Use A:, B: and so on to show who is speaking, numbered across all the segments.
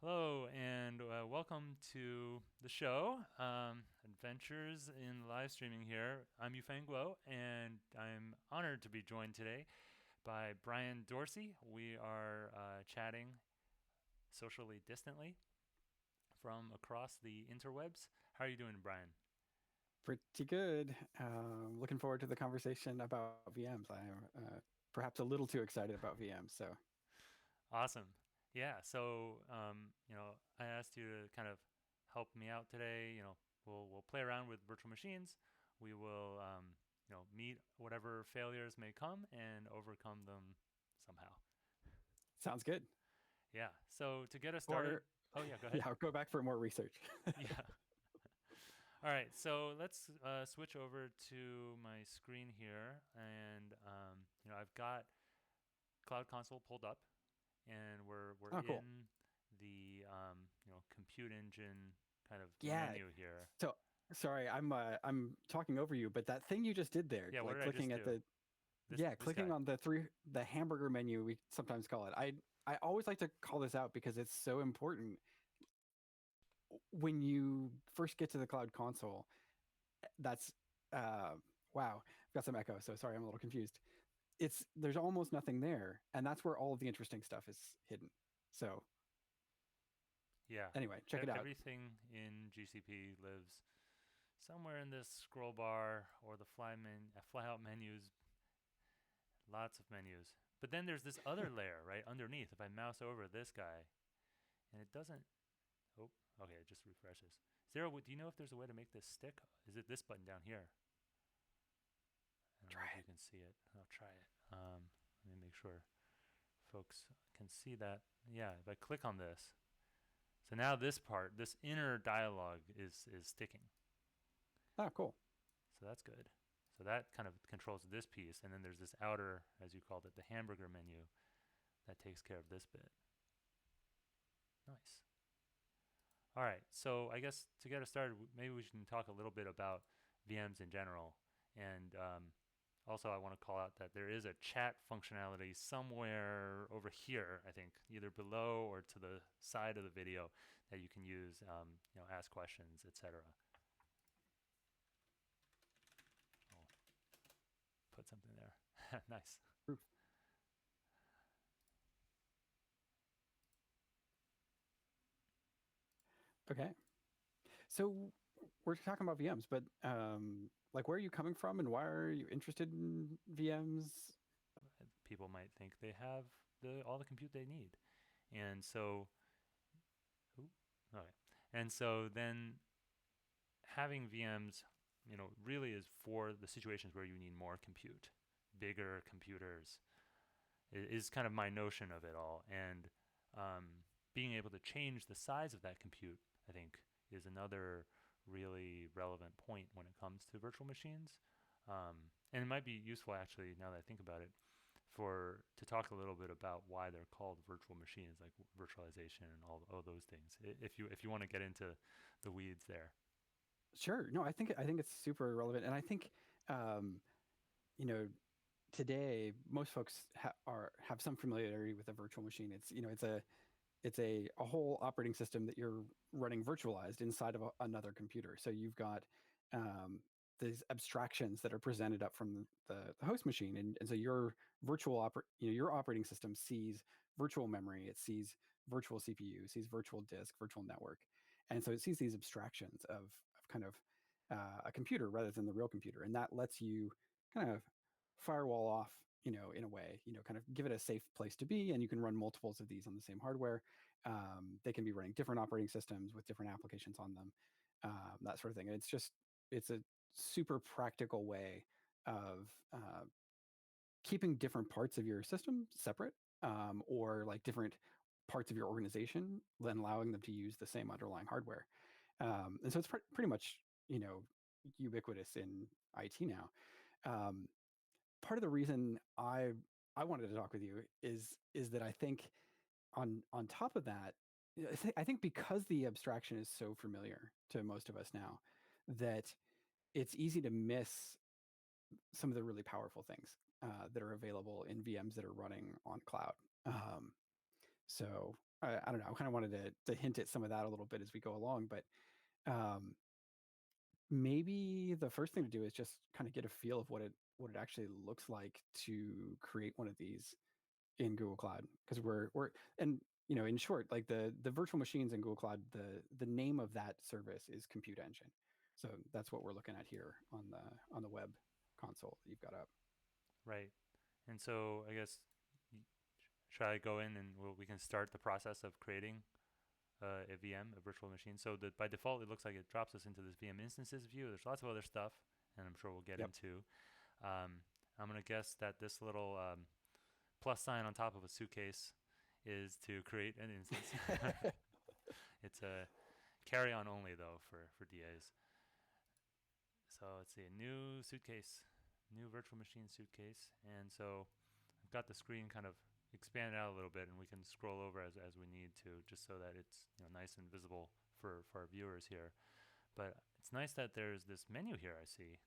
A: Hello and welcome to the show, Adventures in Live Streaming here. I'm Yufeng and I'm honored to be joined today by Brian Dorsey. We are chatting socially distantly from across the interwebs. How are you doing, Brian?
B: Pretty good. Looking forward to the conversation about VMs. I am perhaps a little too excited about VMs. So
A: Awesome. Yeah, so I asked you to kind of help me out today. We'll play around with virtual machines. We will meet whatever failures may come and overcome them somehow.
B: sounds good.
A: Yeah. So to get us started,
B: Or
A: oh yeah, go ahead.
B: yeah, I'll go back for more research.
A: Yeah. All right. So let's switch over to my screen here, and I've got Cloud Console pulled up, and we're
B: Oh, cool.
A: in the compute engine kind of
B: Yeah.
A: menu here.
B: So sorry, I'm talking over you, but that thing you just did there,
A: Yeah, what
B: like
A: did I just
B: clicking at
A: do?
B: the
A: This
B: clicking
A: guy.
B: on the hamburger menu, we sometimes call it. I always like to call this out because it's so important when you first get to the cloud console. That's uh wow, I've got some echo, so sorry, I'm a little confused. There's almost nothing there, and that's where all of the interesting stuff is hidden. So
A: Yeah,
B: anyway, check it out.
A: everything in GCP lives somewhere in this scroll bar or the fly out menus. Lots of menus. But then there's this other layer right underneath. If I mouse over this guy, and it doesn't. Oh, okay, it just refreshes. Do you know if there's a way to make this stick? Is it this button down here? I don't know
B: Try
A: if you
B: it.
A: can see it. I'll try it. Let me make sure folks can see that. Yeah, if I click on this, so now this part, this inner dialogue is sticking.
B: Oh, cool.
A: So that's good. So that kind of controls this piece, and then there's this outer, as you called it, the hamburger menu that takes care of this bit. Nice. All right. So I guess to get us started, maybe we can talk a little bit about VMs in general, and also I want to call out that there is a chat functionality somewhere over here. I think either below or to the side of the video that you can use, ask questions, etc. I'll put something there. Nice.
B: Proof. Okay. So we're talking about VMs, but like where are you coming from and why are you interested in VMs?
A: People might think they have all the compute they need, and so ooh, okay, and so then having VMs, really is for the situations where you need more compute, bigger computers is kind of my notion of it all, and being able to change the size of that compute, I think, is another really relevant point when it comes to virtual machines. And it might be useful actually, now that I think about it, for to talk a little bit about why they're called virtual machines, like virtualization and all those things. If you want to get into the weeds there.
B: Sure. No, I think it's super relevant, and I think um, you know today most folks have some familiarity with a virtual machine. It's a whole operating system that you're running virtualized inside of another computer. So you've got um, these abstractions that are presented up from the host machine, and so your operating system sees virtual memory, it sees virtual CPU, sees virtual disk, virtual network, and so it sees these abstractions of kind of a computer rather than the real computer, and that lets you kind of firewall off, in a way, kind of give it a safe place to be, and you can run multiples of these on the same hardware. They can be running different operating systems with different applications on them, that sort of thing. And it's a super practical way of keeping different parts of your system separate, or like different parts of your organization, then allowing them to use the same underlying hardware. And so it's pretty much, ubiquitous in IT now. Um, Part of the reason I wanted to talk with you is that I think on top of that, I think because the abstraction is so familiar to most of us now, that it's easy to miss some of the really powerful things that are available in VMs that are running on cloud. So I don't know. I kind of wanted to hint at some of that a little bit as we go along, but um, maybe the first thing to do is just kind of get a feel of what it actually looks like to create one of these in Google Cloud, because we're and in short, like the virtual machines in Google Cloud, the name of that service is Compute Engine. So that's what we're looking at here on the web console that you've got up.
A: Right. And so I guess should I go in and we can start the process of creating a VM, a virtual machine. So that by default, it looks like it drops us into this VM instances view. There's lots of other stuff, and I'm sure we'll get
B: Yep.
A: into. I'm gonna guess that this little plus sign on top of a suitcase is to create an instance. It's a carry on only though for DAs. So let's see, a new suitcase, new virtual machine suitcase, and so I've got the screen kind of expanded out a little bit, and we can scroll over as we need to, just so that it's nice and visible for our viewers here. But it's nice that there's this menu here. I see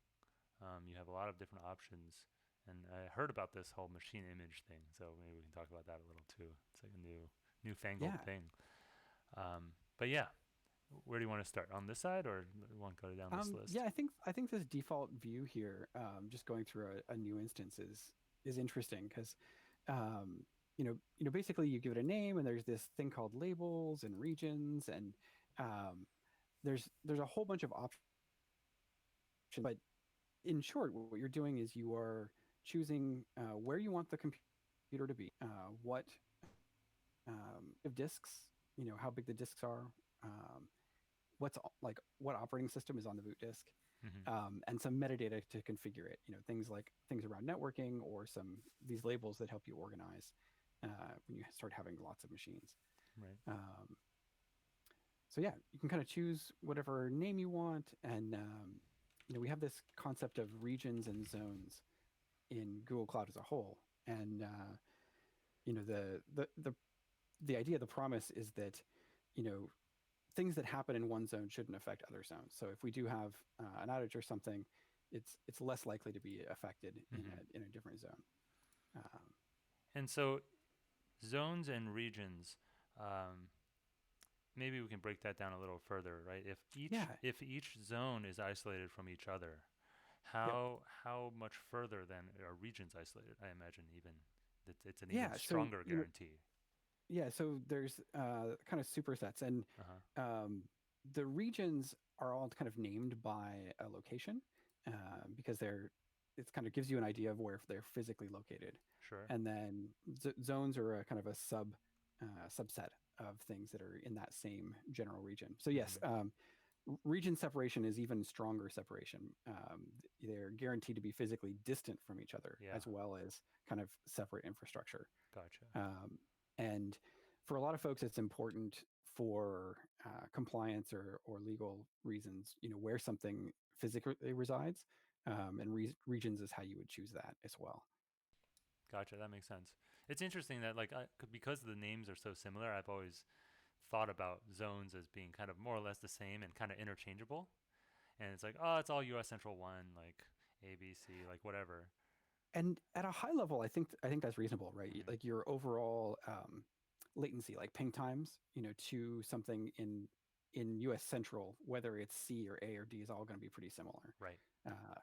A: you have a lot of different options, and I heard about this whole machine image thing, so maybe we can talk about that a little too. It's like a newfangled
B: Yeah.
A: thing. But yeah, where do you want to start? On this side, or you want to go down this list?
B: Yeah, I think this default view here, just going through a new instance is interesting because, um, basically you give it a name, and there's this thing called labels and regions, and um, there's a whole bunch of options. But in short, what you're doing is you are choosing where you want the computer to be, what of disks, how big the disks are, um, what's like what operating system is on the boot disk,
A: Mm-hmm.
B: and some metadata to configure it. Things like things around networking, or some these labels that help you organize when you start having lots of machines.
A: Right.
B: Um, so yeah, you can kind of choose whatever name you want, and we have this concept of regions and zones in Google Cloud as a whole, and the idea, the promise is that you know things that happen in one zone shouldn't affect other zones. So if we do have an outage or something, it's less likely to be affected
A: Mm-hmm.
B: in a different zone. Um,
A: And so zones and regions. Um, Maybe we can break that down a little further, right?
B: yeah.
A: If each zone is isolated from each other,
B: Yep.
A: how much further then are regions isolated? I imagine even that it's an
B: Yeah.
A: even
B: So
A: stronger guarantee.
B: yeah. So there's kind of supersets, and
A: Uh huh.
B: um, the regions are all kind of named by a location, because it kind of gives you an idea of where they're physically located.
A: Sure.
B: And then zones are a kind of a subset of things that are in that same general region. So yes,
A: Mm-hmm.
B: region separation is even stronger separation. They're guaranteed to be physically distant from each other,
A: Yeah.
B: as well as kind of separate infrastructure.
A: Gotcha.
B: And for a lot of folks, it's important for compliance or legal reasons, where something physically resides, and regions is how you would choose that as well.
A: Gotcha. That makes sense. It's interesting that because the names are so similar, I've always thought about zones as being kind of more or less the same and kind of interchangeable. And it's like, oh, it's all US Central 1, like ABC, like whatever.
B: And at a high level, I think that's reasonable, right?
A: Mm-hmm.
B: Like your overall latency, like ping times, to something in US Central, whether it's C or A or D, is all going to be pretty similar.
A: Right.
B: Uh,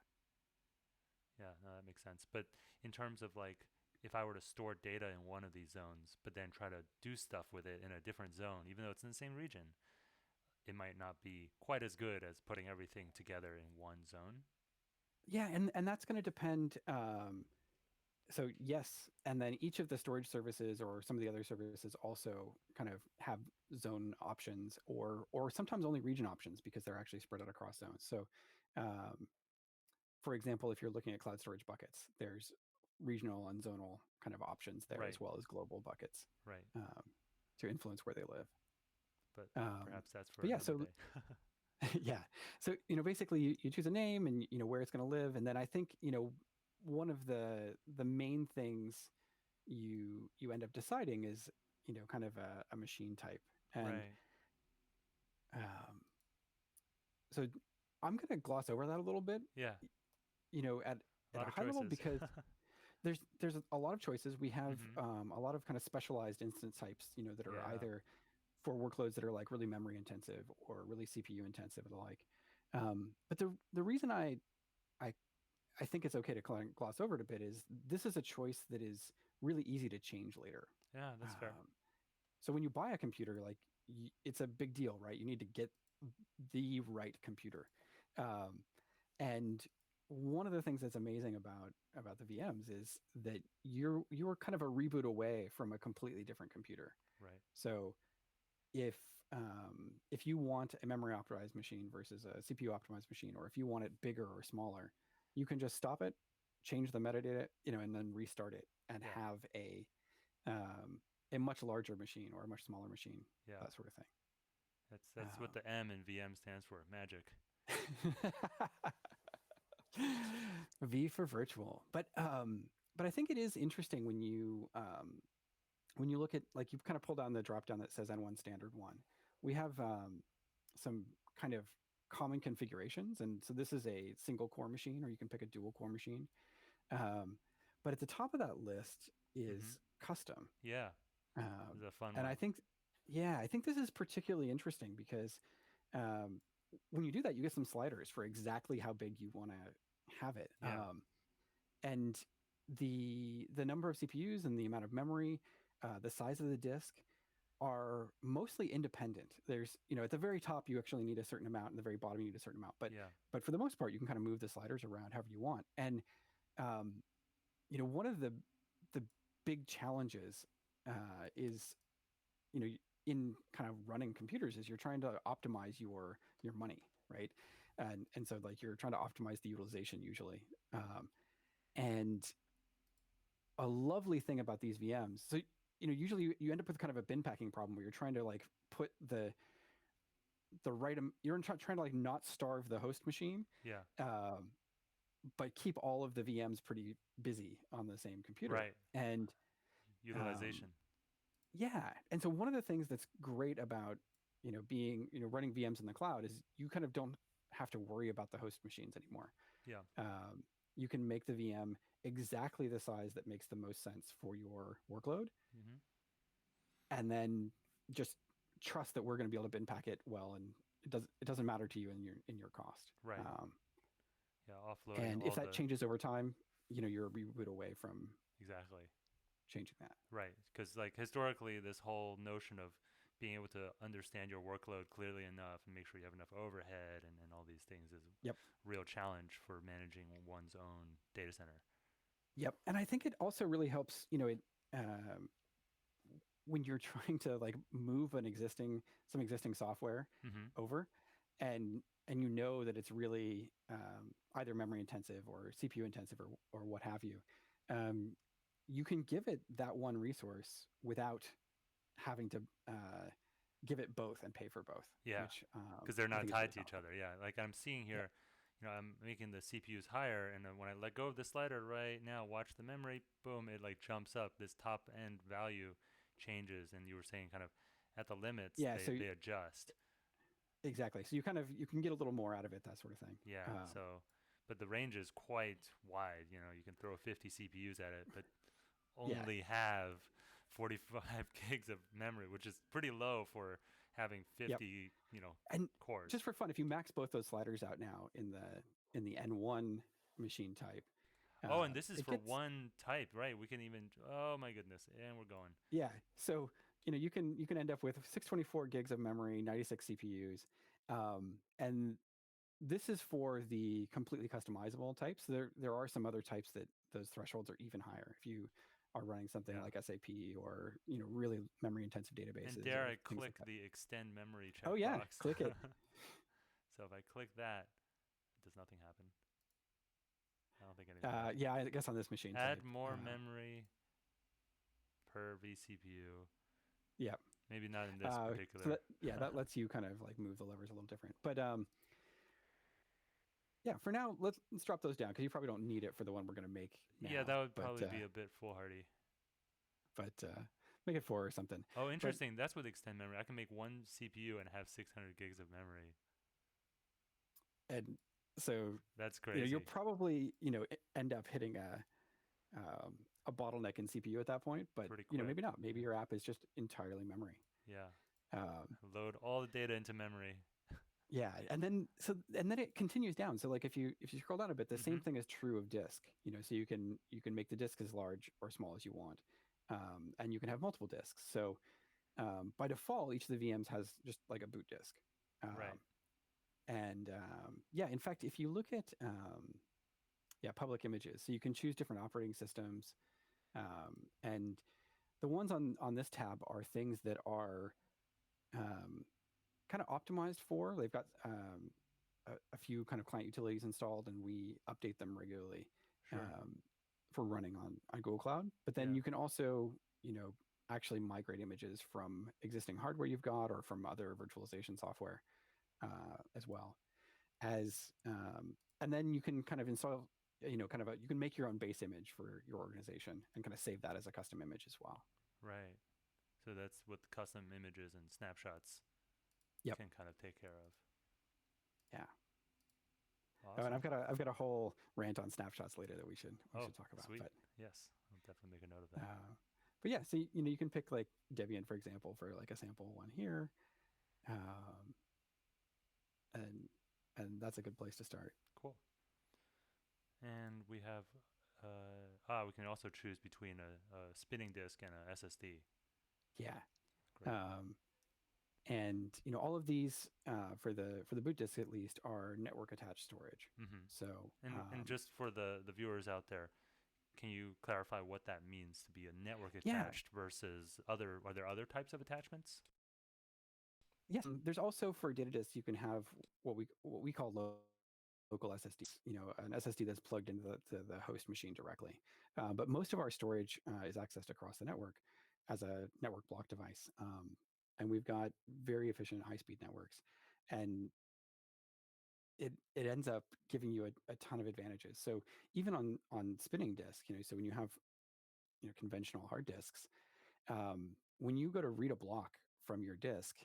A: Yeah, no, that makes sense. But in terms of like, if I were to store data in one of these zones, but then try to do stuff with it in a different zone, even though it's in the same region, it might not be quite as good as putting everything together in one zone.
B: yeah, and that's going to depend. So yes, and then each of the storage services or some of the other services also kind of have zone options, or sometimes only region options, because they're actually spread out across zones. So um, for example, if you're looking at cloud storage buckets, there's regional and zonal kind of options there,
A: Right,
B: as well as global buckets,
A: right.
B: um, to influence where they live.
A: But
B: Um,
A: perhaps that's for
B: but yeah,
A: another
B: so
A: day.
B: yeah, so basically you choose a name, and where it's going to live, and then I think one of the main things you end up deciding is kind of a machine type, and
A: Right.
B: um, so I'm going to gloss over that a little bit,
A: Yeah,
B: you know at
A: a
B: at
A: lot
B: a
A: of
B: high level,
A: choices.
B: because there's a lot of choices. We have
A: Mm-hmm.
B: a lot of kind of specialized instance types, that are
A: Yeah.
B: either for workloads that are like really memory intensive or really CPU intensive and the like. But the reason I I think it's okay to gloss over it a bit is this is a choice that is really easy to change later.
A: Yeah, that's fair.
B: Um, so when you buy a computer, like it's a big deal, right? You need to get the right computer. Um, and one of the things that's amazing about the VMs is that you're kind of a reboot away from a completely different computer.
A: Right.
B: So if if you want a memory optimized machine versus a CPU optimized machine, or if you want it bigger or smaller, you can just stop it, change the metadata, and then restart it and
A: Yeah.
B: have a much larger machine or a much smaller machine,
A: Yeah.
B: that sort of
A: That's what the M in VM stands for. Magic.
B: thing. V for virtual, but I think it is interesting when you look at, like, you've kind of pulled down the drop down that says N1 standard one. We have some kind of common configurations, and so this is a single core machine, or you can pick a dual core machine. Um, but at the top of that list is
A: Mm-hmm.
B: custom,
A: Yeah.
B: um,
A: This is a fun
B: and
A: one.
B: I think this is particularly interesting because um, when you do that, you get some sliders for exactly how big you want to have it.
A: Yeah.
B: And the number of CPUs and the amount of memory, the size of the disk are mostly independent. There's, at the very top you actually need a certain amount, and the very bottom you need a certain amount.
A: Yeah.
B: But for the most part, you can kind of move the sliders around however you want. And um, one of the big challenges is, in kind of running computers, is you're trying to optimize your money, right? And so, like, you're trying to optimize the utilization usually. And a lovely thing about these VMs, so usually you end up with kind of a bin packing problem where you're trying to, like, put the right you're trying to, like, not starve the host machine,
A: Yeah.
B: um, but keep all of the VMs pretty busy on the same computer.
A: Right.
B: And um,
A: Utilization.
B: yeah, and so one of the things that's great about being running VMs in the cloud is you kind of don't have to worry about the host machines anymore.
A: Yeah.
B: You can make the VM exactly the size that makes the most sense for your workload,
A: Mm-hmm.
B: and then just trust that we're going to be able to bin pack it well, and it doesn't matter to you in your cost.
A: Right. Yeah. Offloading
B: And if
A: all
B: that
A: the.
B: changes over time, you're a reboot away from
A: Exactly.
B: changing that.
A: Right. Because, like, historically, this whole notion of being able to understand your workload clearly enough and make sure you have enough overhead and all these things is a
B: Yep.
A: real challenge for managing one's own data center.
B: Yep. And I think it also really helps, when you're trying to, like, move some existing software
A: Mm-hmm.
B: over, and that it's really either memory intensive or CPU intensive, or what have you. Um, you can give it that one resource without having to give it both and pay for both,
A: Yeah.
B: which
A: Because they're
B: I
A: not
B: think is
A: tied
B: really
A: to each
B: powerful.
A: other. Yeah. Like I'm seeing
B: Yep.
A: here, I'm making the CPUs higher, and then when I let go of the slider right now, watch the memory, boom, it like jumps up. This top end value changes, and you were saying kind of at the limits,
B: Yeah. So
A: they adjust.
B: exactly. So you can get a little more out of it, that sort of thing.
A: Yeah. So, but the range is quite wide. You can throw 50 CPUs at it, but
B: Yeah.
A: only have 45 gigs of memory, which is pretty low for having
B: Yep.
A: 50,
B: And
A: cores.
B: just for fun, if you max both those sliders out now in the N1 machine type,
A: Oh, and this is
B: it
A: for
B: gets
A: one type, right? We can even. Oh my goodness, and we're going.
B: yeah. So you can end up with 624 gigs of memory, 96 CPUs, and this is for the completely customizable types. There are some other types that those thresholds are even higher. If you are running something
A: Yeah.
B: like SAP, or really memory intensive
A: And
B: databases
A: dare
B: or
A: I
B: things
A: click
B: like that.
A: the extend memory
B: Oh yeah,
A: checkbox?
B: click it.
A: So if I click that, does nothing happen? I don't think anything happens.
B: Yeah, I guess on this machine
A: Add
B: type.
A: more memory per vCPU.
B: Yeah.
A: Maybe not in this
B: So
A: particular.
B: that lets you kind of, like, move the levers a little different. But yeah, for now, let's drop those down because you probably don't need it for the one we're going to make
A: Yeah,
B: now.
A: that would probably be a bit foolhardy.
B: But make it 4 or something.
A: Oh,
B: But
A: interesting. That's with extend memory. I can make one CPU and have 600 gigs of memory.
B: and so
A: That's crazy.
B: you'll probably end up hitting a bottleneck in CPU at that point. But
A: Pretty quick.
B: maybe not. Maybe
A: Yeah.
B: your app is just entirely memory.
A: Yeah.
B: Um,
A: Load all the data into memory.
B: yeah, and then it continues down. So like if you scroll down a bit, the same
A: Mm-hmm.
B: thing is true of disk. So you can make the disk as large or small as you want, and you can have multiple disks. So by default, each of the VMs has just like a boot disk.
A: Right.
B: And yeah, in fact, if you look at public images, so you can choose different operating systems, and the ones on this tab are things that are um, kind of optimized for. They've got a few kind of client utilities installed, and we update them regularly
A: Sure.
B: for running on Google Cloud. But then
A: Yeah.
B: you can also actually migrate images from existing hardware you've got or from other virtualization software as well as and then you can kind of install you can make your own base image for your organization and kind of save that as a custom image as well.
A: Right. So that's what custom images and snapshots
B: Yep.
A: can kind of take care of.
B: Yeah.
A: Awesome.
B: And I've got a whole rant on snapshots later that we should talk about.
A: Sweet.
B: But
A: Yes, I'll definitely make a note of that.
B: but yeah, so you can pick like Debian, for example, for like a sample one here, and that's a good place to start.
A: Cool. And we have we can also choose between a spinning disk and a SSD.
B: Yeah.
A: Great.
B: And all of these for the boot disk at least are network attached storage.
A: Mm-hmm.
B: So
A: And just for the viewers out there, can you clarify what that means to be a network
B: Yeah.
A: attached versus other? Are there other types of attachments?
B: Yes, there's also for data disks you can have what we call local SSDs. An SSD that's plugged into the host machine directly. But most of our storage is accessed across the network as a network block device, and we've got very efficient high-speed networks, and it ends up giving you a ton of advantages. So even on spinning disk, so when you have conventional hard disks, when you go to read a block from your disk,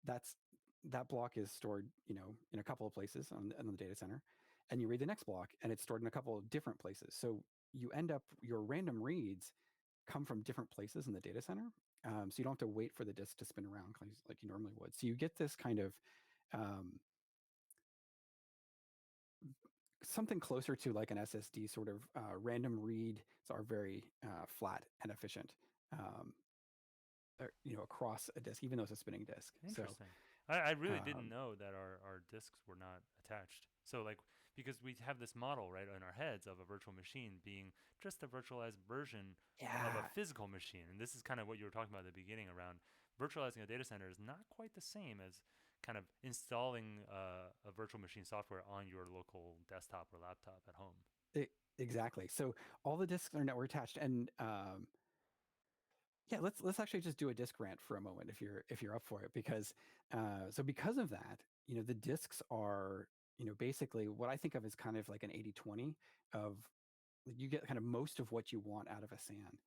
B: that block is stored in a couple of places on the data center, and you read the next block and it's stored in a couple of different places. So you end up your random reads come from different places in the data center, so you don't have to wait for the disk to spin around like you normally would. So you get this kind of something closer to like an SSD sort of random reads are very flat and efficient, across a disk, even though it's a spinning disk.
A: Interesting.
B: So
A: I really didn't know that our disks were not attached. So like because we have this model right in our heads of a virtual machine being just a virtualized version of a
B: yeah,
A: physical machine. And this is kind of what you were talking about at the beginning around virtualizing a data center is not quite the same as kind of installing a virtual machine software on your local desktop or laptop at home.
B: exactly. So all the disks are network attached, and yeah, let's actually just do a disk rant for a moment if you're up for it, because so because of that, the disks are basically what I think of as kind of like an 80/20 of you get kind of most of what you want out of a SAN.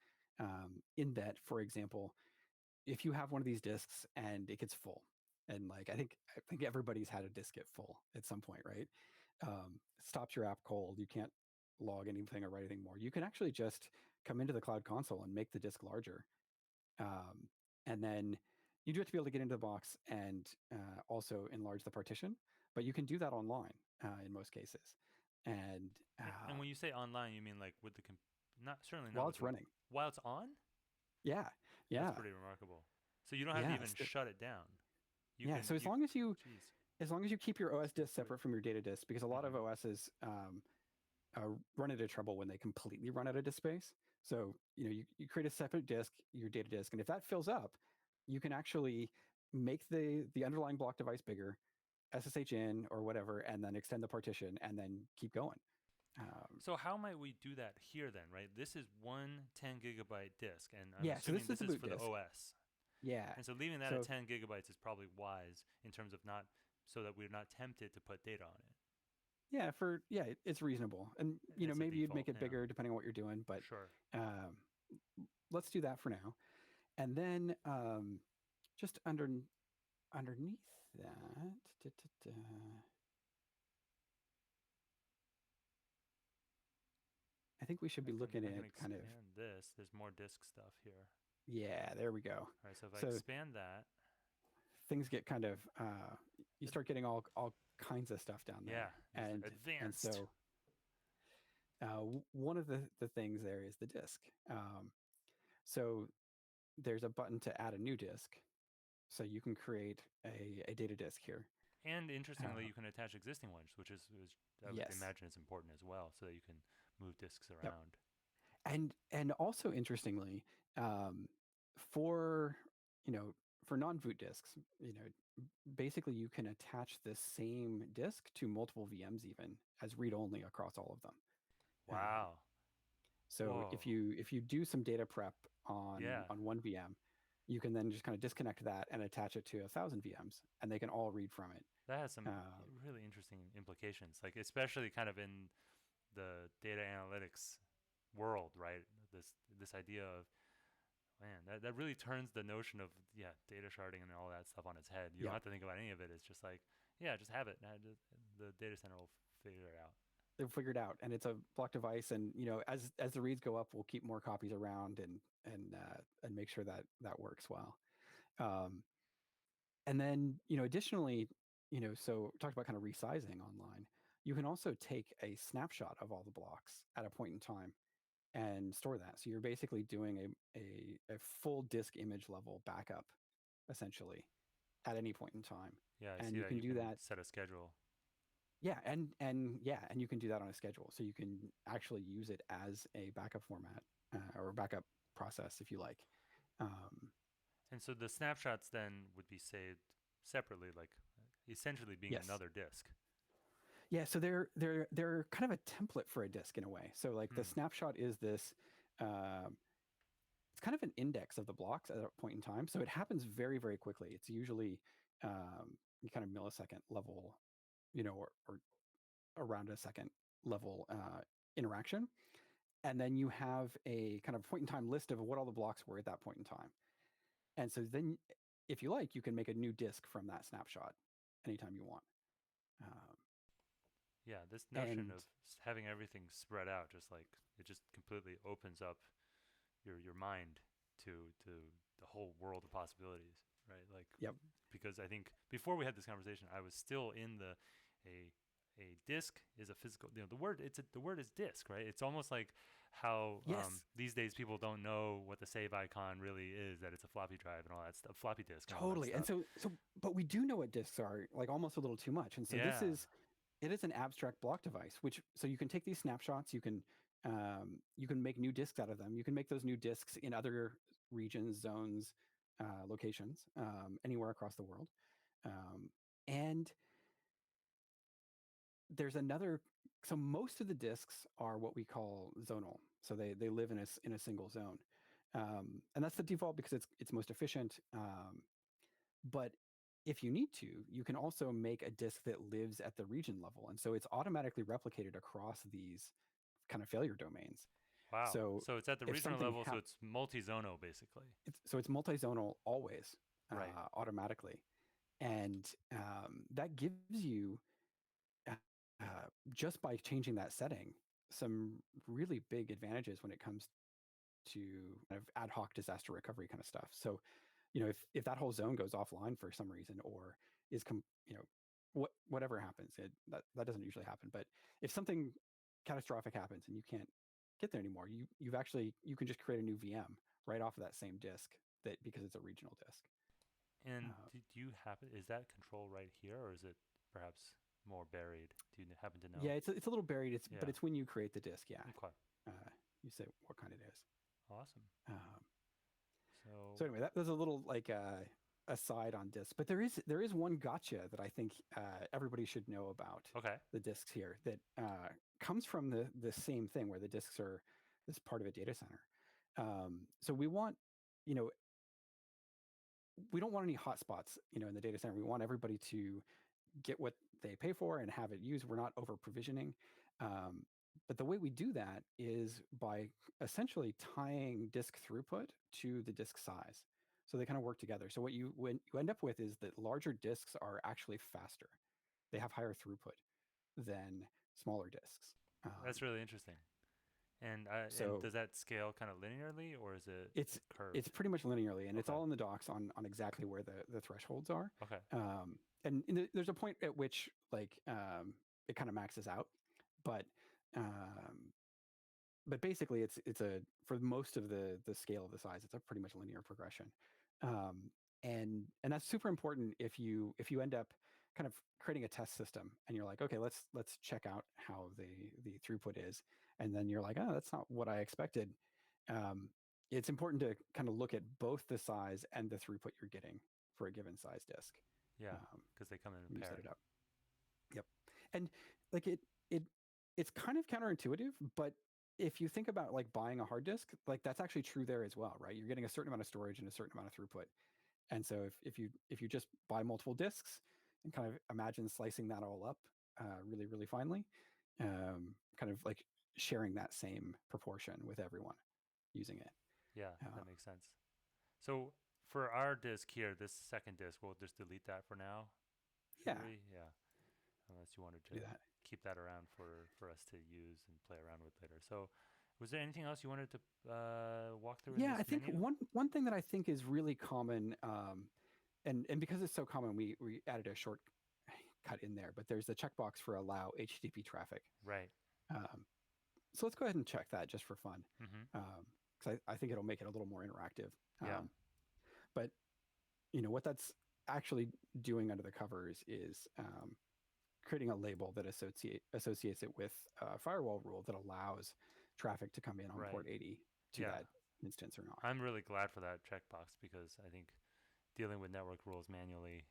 B: In that, for example, if you have one of these disks and it gets full, and like I think everybody's had a disk get full at some point, right? Stops your app cold. You can't log anything or write anything more. You can actually just come into the cloud console and make the disk larger, and then you do have to be able to get into the box and also enlarge the partition, but you can do that online in most cases. And
A: And when you say online, you mean like with the not certainly not
B: while
A: with
B: it's running,
A: while it's on.
B: yeah,
A: That's
B: yeah,
A: pretty remarkable. So you don't have to
B: yeah,
A: even shut it down. You
B: yeah.
A: can
B: So
A: you. Geez.
B: as long as you keep your OS disk
A: Great.
B: separate from your data disk, because a lot of
A: Mm-hmm.
B: OSs run into trouble when they completely run out of disk space. So you create a separate disk, your data disk, and if that fills up, you can actually make the underlying block device bigger, SSH in or whatever, and then extend the partition, and then keep going.
A: So how might we do that here then, right? This is one 10 gigabyte disk, and I'm
B: Yeah, so
A: assuming
B: this is
A: this
B: the
A: is
B: boot
A: for the
B: disk.
A: OS.
B: Yeah.
A: And so leaving that at
B: So
A: 10 gigabytes is probably wise in terms of not so that we're not tempted to put data on it.
B: it's reasonable, and
A: It's a
B: maybe you'd
A: default,
B: make it
A: yeah.
B: bigger depending on what you're doing, but
A: Sure.
B: let's do that for now. And then just underneath that, da, I think we should be looking
A: I can
B: at kind of,
A: expand this. There's more disk stuff here.
B: yeah, there we go.
A: All right, so if I
B: So
A: expand that,
B: things get kind of, you start getting all kinds of stuff down
A: yeah,
B: there.
A: just
B: And
A: advanced.
B: so one of the things there is the disk. So there's a button to add a new disk. So you can create a data disk here.
A: And interestingly,
B: Uh,
A: you can attach existing ones, which I would
B: yes.
A: imagine is important as well, so that you can move disks
B: Yep.
A: around.
B: And also interestingly, um, for you know for non-boot disks, basically you can attach the same disk to multiple VMs even as read-only across all of them. Um,
A: Wow.
B: so
A: Whoa.
B: if you do some data prep
A: Yeah,
B: on one VM, you can then just kind of disconnect that and attach it to 1,000 VMs, and they can all read from it.
A: that has some
B: Uh,
A: really interesting implications. Like especially kind of in the data analytics world, right? This idea of man, that really turns the notion of data sharding and all that stuff on its head. You don't
B: yeah,
A: have to think about any of it. It's just like just have it. The data center will figure it out.
B: they've figured out, and it's a block device. And as the reads go up, we'll keep more copies around and make sure that that works well. Um, and then additionally, so talked about kind of resizing online. You can also take a snapshot of all the blocks at a point in time and store that. So you're basically doing a full disk image level backup, essentially, at any point in time.
A: Yeah, I
B: And
A: see
B: you
A: that
B: can
A: you
B: do
A: can
B: that.
A: set a schedule.
B: Yeah, and you can do that on a schedule. So you can actually use it as a backup format or a backup process if you like. Um,
A: And so the snapshots then would be saved separately, like essentially being
B: yes.
A: another disk.
B: Yeah, so they're kind of a template for a disk in a way. So like the
A: Hmm.
B: snapshot is this it's kind of an index of the blocks at a point in time. So it happens very, very quickly. It's usually kind of millisecond level, or around a second level interaction. And then you have a kind of point in time list of what all the blocks were at that point in time. And so then, if you like, you can make a new disk from that snapshot anytime you want. Um,
A: Yeah, this notion
B: and
A: of having everything spread out, just like it just completely opens up your mind to the whole world of possibilities, right? Like
B: yep,
A: because I think before we had this conversation, I was still in a a disk is a physical. The word is disk, right? It's almost like how
B: yes,
A: these days people don't know what the save icon really is, that it's a floppy drive and all that stuff, floppy disk and all that
B: totally. And
A: stuff.
B: but we do know what disks are, like almost a little too much. And so
A: Yeah.
B: it is an abstract block device, which so you can take these snapshots, you can make new disks out of them. You can make those new disks in other regions, zones, locations, anywhere across the world. And there's another. So most of the disks are what we call zonal. So they live in a single zone, and that's the default because it's most efficient. But if you need to, you can also make a disk that lives at the region level, and so it's automatically replicated across these kind of failure domains.
A: Wow.
B: So
A: So it's at the
B: if
A: regional
B: something
A: level, so it's multi-zonal basically.
B: it's multi-zonal always,
A: Right.
B: automatically, and that gives you just by changing that setting some really big advantages when it comes to kind of ad hoc disaster recovery kind of stuff. So if that whole zone goes offline for some reason or is whatever happens, that doesn't usually happen, but if something catastrophic happens and you can't get there anymore, you can just create a new VM right off of that same disk, that because it's a regional disk.
A: And
B: uh,
A: do you happen is that control right here, or is it perhaps more buried? Do you happen to know?
B: yeah, it's a little buried, but
A: Yeah.
B: it's when you create the disk. Yeah,
A: Okay.
B: you say what kind it is.
A: Awesome.
B: um,
A: So
B: So anyway, that was a little like aside on discs, but there is one gotcha that I think everybody should know about
A: okay.
B: the discs here that comes from the same thing where the discs are this part of a data center. So you know, we don't want any hotspots, in the data center. We want everybody to get what they pay for and have it used. We're not over provisioning. Um, but the way we do that is by essentially tying disk throughput to the disk size. So they kind of work together. So when you end up with is that larger disks are actually faster. They have higher throughput than smaller disks.
A: That's really interesting. And
B: So
A: does that scale kind of linearly, or is it
B: it's
A: curved?
B: it's pretty much linearly, and it's
A: Okay.
B: all in the docs on exactly where the thresholds are.
A: Okay.
B: There's a point at which it kind of maxes out, but um, basically it's a for most of the scale of the size, it's a pretty much linear progression. um, and that's super important if you end up kind of creating a test system and you're like, okay, let's check out how the throughput is, and then you're like, oh, that's not what I expected. um, it's important to kind of look at both the size and the throughput you're getting for a given size disk
A: Yeah,
B: um,
A: because they come in
B: when
A: a
B: you set
A: pair.
B: it up. Yep. And like it it's kind of counterintuitive, but if you think about like buying a hard disk, like that's actually true there as well, right? You're getting a certain amount of storage and a certain amount of throughput. And so if you just buy multiple disks and kind of imagine slicing that all up really, really finely, kind of like sharing that same proportion with everyone using it.
A: Yeah,
B: Uh,
A: that makes sense. So for our disk here, this second disk, we'll just delete that for now, should
B: yeah,
A: we? Yeah, unless you wanted to
B: do that.
A: keep that around for us to use and play around with later. So, was there anything else you wanted to walk through in
B: Yeah,
A: this
B: I think
A: menu?
B: one thing that I think is really common, and because it's so common, we added a shortcut in there. But there's the checkbox for allow HTTP traffic.
A: Right.
B: Um, so let's go ahead and check that just for fun,
A: Mm-hmm.
B: because I think it'll make it a little more interactive.
A: Yeah.
B: But what that's actually doing under the covers is creating a label that associates it with a firewall rule that allows traffic to come in on
A: Right.
B: port 80 to
A: Yeah.
B: that instance or not.
A: I'm really glad for that checkbox because I think dealing with network rules manually,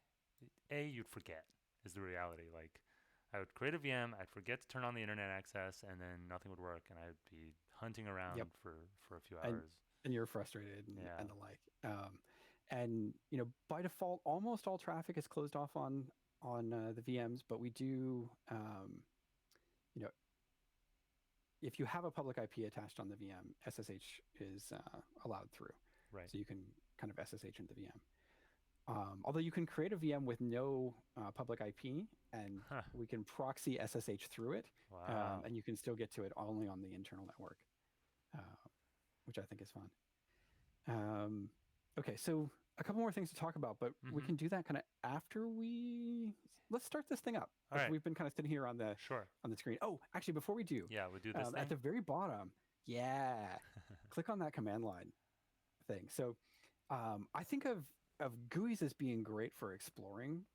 A: you'd forget is the reality. Like, I would create a VM, I'd forget to turn on the internet access, and then nothing would work, and I'd be hunting
B: Yep.
A: around for a few
B: and
A: hours.
B: and you're frustrated
A: Yeah.
B: and the like. And by default, almost all traffic is closed off on the VMs, but we do, you know, if you have a public IP attached on the VM, SSH is allowed through,
A: Right.
B: so you can kind of SSH into the VM. Although you can create a VM with no public IP, and
A: Huh.
B: we can proxy SSH through it,
A: Wow.
B: and you can still get to it only on the internal network, uh, which I think is fun. Okay, so a couple more things to talk about, but we
A: Mm-hmm.
B: can do that kind of after let's start this thing up.
A: All
B: Like
A: right.
B: we've been kind of sitting here on the
A: Sure.
B: screen. Oh, actually, before we do,
A: Yeah, we'll do this
B: at
A: thing.
B: the very bottom, yeah, click on that command line thing. So I think of GUIs as being great for exploring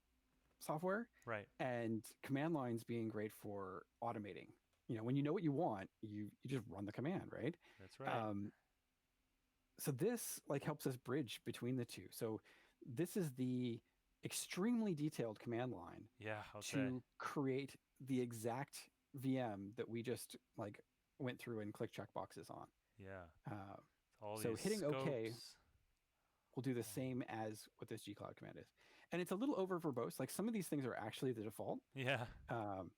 B: software,
A: Right.
B: and command lines being great for automating. When you know what you want, you just run the command, right?
A: That's right.
B: Um, so this like helps us bridge between the two. So this is the extremely detailed command line
A: Yeah, I'll say.
B: to create the exact VM that we just like went through and clicked checkboxes on.
A: Yeah.
B: Uh,
A: All
B: so
A: these
B: hitting OK
A: scopes.
B: will do the
A: Oh.
B: same as what this gcloud command is. And it's a little over verbose. Like some of these things are actually the default.
A: Yeah.
B: Um,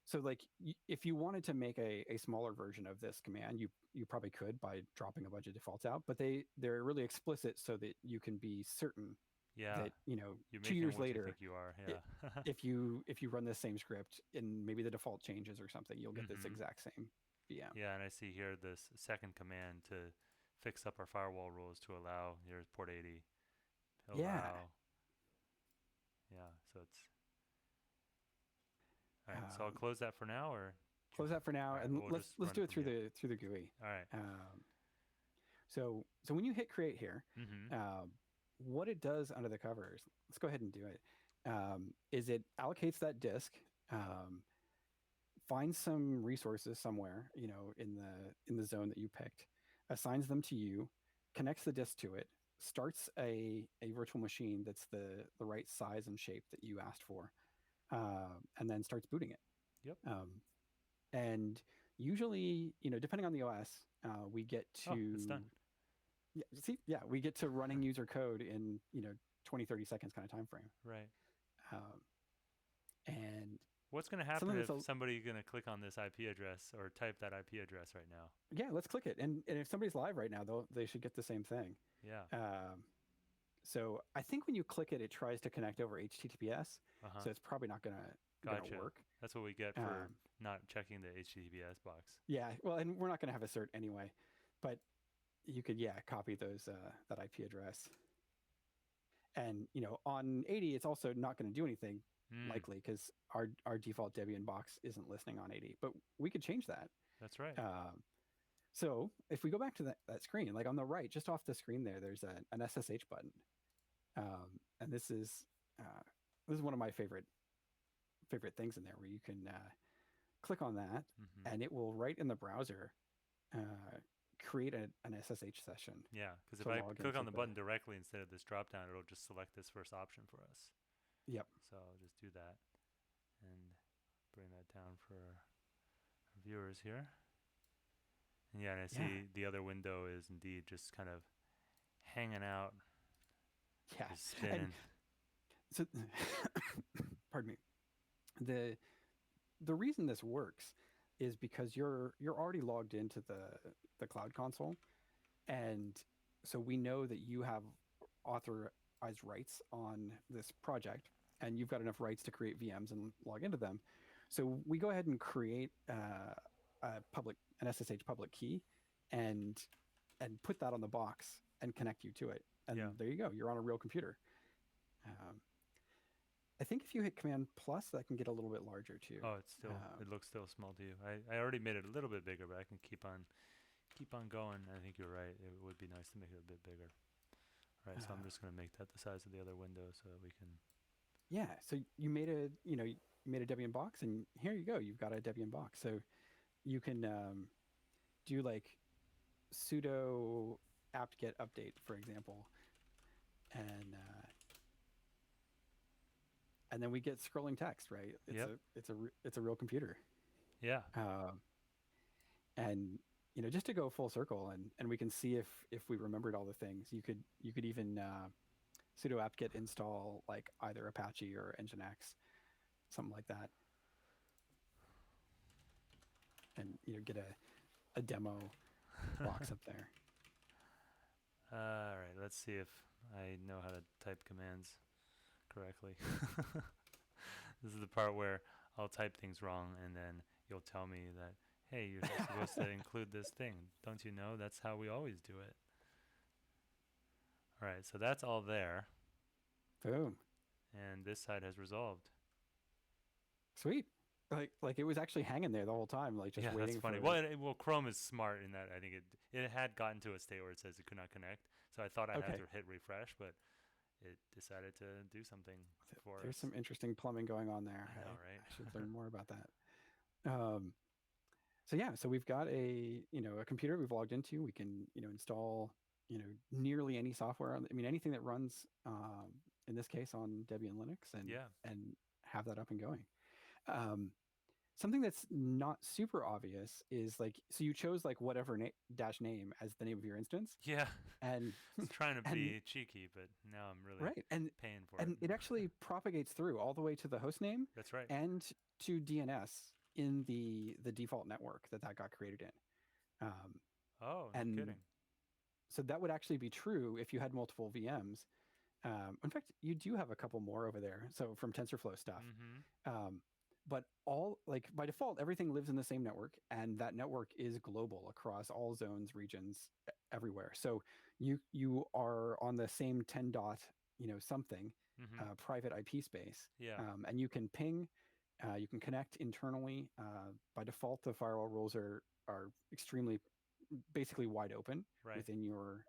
B: so like if you wanted to make a smaller version of this command, you probably could by dropping a bunch of defaults out, but they're really explicit so that you can be certain
A: Yeah.
B: that
A: You
B: 2
A: make him
B: years
A: what you
B: later,
A: think you are. Yeah.
B: if you run this same script and maybe the default changes or something, you'll get this
A: Mm-hmm.
B: exact same VM.
A: Yeah, and I see here this second command to fix up our firewall rules to allow, here's port 80,
B: Yeah.
A: allow. Yeah, so it's, all right, so I'll
B: Um,
A: close that for now, or?
B: Close that for now,
A: All right,
B: and
A: we'll
B: let's
A: just
B: let's
A: run
B: do
A: it
B: it
A: from
B: through
A: you.
B: the GUI.
A: All right.
B: So when you hit create here,
A: Mm-hmm.
B: what it does under the covers, let's go ahead and do it. Is it allocates that disk, finds some resources somewhere, in the zone that you picked, assigns them to you, connects the disk to it, starts a virtual machine that's the right size and shape that you asked for, and then starts booting it.
A: Yep.
B: And usually, depending on the OS, we get to
A: Oh, it's done.
B: we get to running user code in 20-30 seconds kind of time frame.
A: Right.
B: Um, and
A: What's going to happen
B: something
A: if
B: that's
A: somebody's going to click on this IP address or type that IP address right now?
B: yeah, let's click it. And if somebody's live right now, they should get the same thing.
A: Yeah.
B: So I think when you click it, it tries to connect over HTTPS.
A: Uh-huh.
B: So it's probably not going to
A: Gotcha.
B: work.
A: That's what we get for
B: Um,
A: not checking the HTTPS box.
B: yeah, well, and we're not going to have a cert anyway, but you could copy those that IP address. And on 80, it's also not going to do anything
A: Mm,
B: likely because our default Debian box isn't listening on 80. But we could change that.
A: that's right.
B: So if we go back to that screen, like on the right, just off the screen there, there's an SSH button, and this is one of my favorite things in there, where you can click on that,
A: Mm-hmm.
B: and it will right in the browser create an SSH session
A: Yeah, because if
B: to
A: I
B: log
A: click
B: into
A: on the button directly instead of this drop down, it'll just select this first option for us.
B: Yep.
A: So I'll just do that and bring that down for our viewers here. And yeah, and I
B: Yeah.
A: see the other window is indeed just kind of hanging out,
B: Yeah.
A: just spinning.
B: And so, pardon me. The reason this works is because you're already logged into the cloud console, and so we know that you have authorized rights on this project, and you've got enough rights to create VMs and log into them. So we go ahead and create an SSH public key, and put that on the box and connect you to it, and
A: Yeah.
B: there you go. You're on a real computer. Um, I think if you hit Command Plus, that can get a little bit larger too.
A: Oh, it's still it looks still small to you. I already made it a little bit bigger, but I can keep on going. I think you're right. It would be nice to make it a bit bigger. All right, so I'm just gonna make that the size of the other window so that we can.
B: Yeah, so you made you made a Debian box, and here you go. You've got a Debian box, so you can do like sudo apt-get update, for example, and then we get scrolling text, right?
A: Yep.
B: It's a real computer.
A: Yeah.
B: And just to go full circle, and we can see if we remembered all the things. You could even sudo apt-get install like either Apache or Nginx, something like that, and get a demo box up there.
A: All right. Let's see if I know how to type commands correctly. This is the part where I'll type things wrong, and then you'll tell me that, hey, you're supposed to include this thing. Don't you know? That's how we always do it. All right, so that's all there.
B: Boom.
A: And this side has resolved.
B: Sweet. Like it was actually hanging there the whole time, like just waiting.
A: That's funny. Well, Chrome is smart in that I think it had gotten to a state where it says it could not connect. So I thought I had to hit refresh, but it decided to do something for us.
B: There's some interesting plumbing going on there.
A: I know, right?
B: I should learn more about that. So yeah, so we've got a computer we've logged into. We can install nearly any software. Anything that runs in this case on Debian Linux, and have that up and going. Something that's not super obvious is so you chose whatever dash name as the name of your instance.
A: Yeah.
B: And
A: it's trying to be cheeky, but now I'm really paying for it.
B: And it actually propagates through all the way to the host name.
A: That's right.
B: And to DNS in the default network that got created in.
A: No kidding.
B: So that would actually be true if you had multiple VMs. In fact, you do have a couple more over there. So from TensorFlow stuff.
A: Mm-hmm.
B: But all by default, everything lives in the same network, and that network is global across all zones, regions, everywhere. So you are on the same 10 dot, something private IP space.
A: Yeah.
B: And you can ping, you can connect internally. By default, the firewall rules are extremely basically wide open within your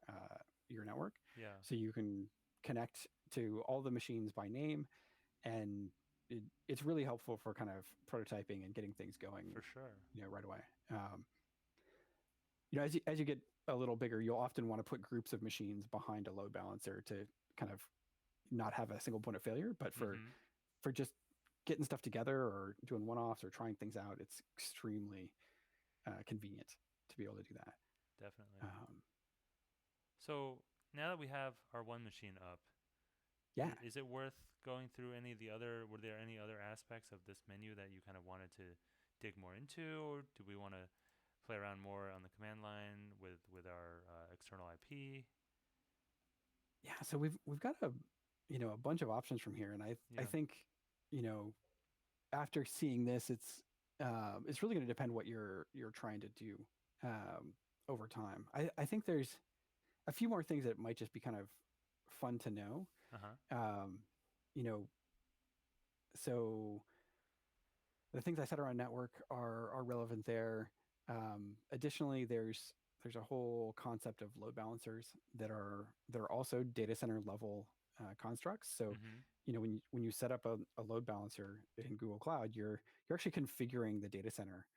B: network.
A: Yeah.
B: So you can connect to all the machines by name, and it's really helpful for kind of prototyping and getting things going.
A: For sure.
B: Right away. As you get a little bigger, you'll often want to put groups of machines behind a load balancer to kind of not have a single point of failure. But for just getting stuff together or doing one-offs or trying things out, it's extremely convenient to be able to do that.
A: Definitely. So now that we have our one machine up, is it worth going through any of the other? Were there any other aspects of this menu that you kind of wanted to dig more into, or do we want to play around more on the command line with our external IP?
B: Yeah, so we've got a bunch of options from here, and I think after seeing this, it's really going to depend what you're trying to do um, over time. I think there's a few more things that might just be kind of fun to know.
A: Uh-huh.
B: Um, you know, so the things I said around network are relevant there. Additionally, there's a whole concept of load balancers that are also data center level constructs. So,
A: Mm-hmm.
B: when you set up a load balancer in Google Cloud, you're actually configuring the data center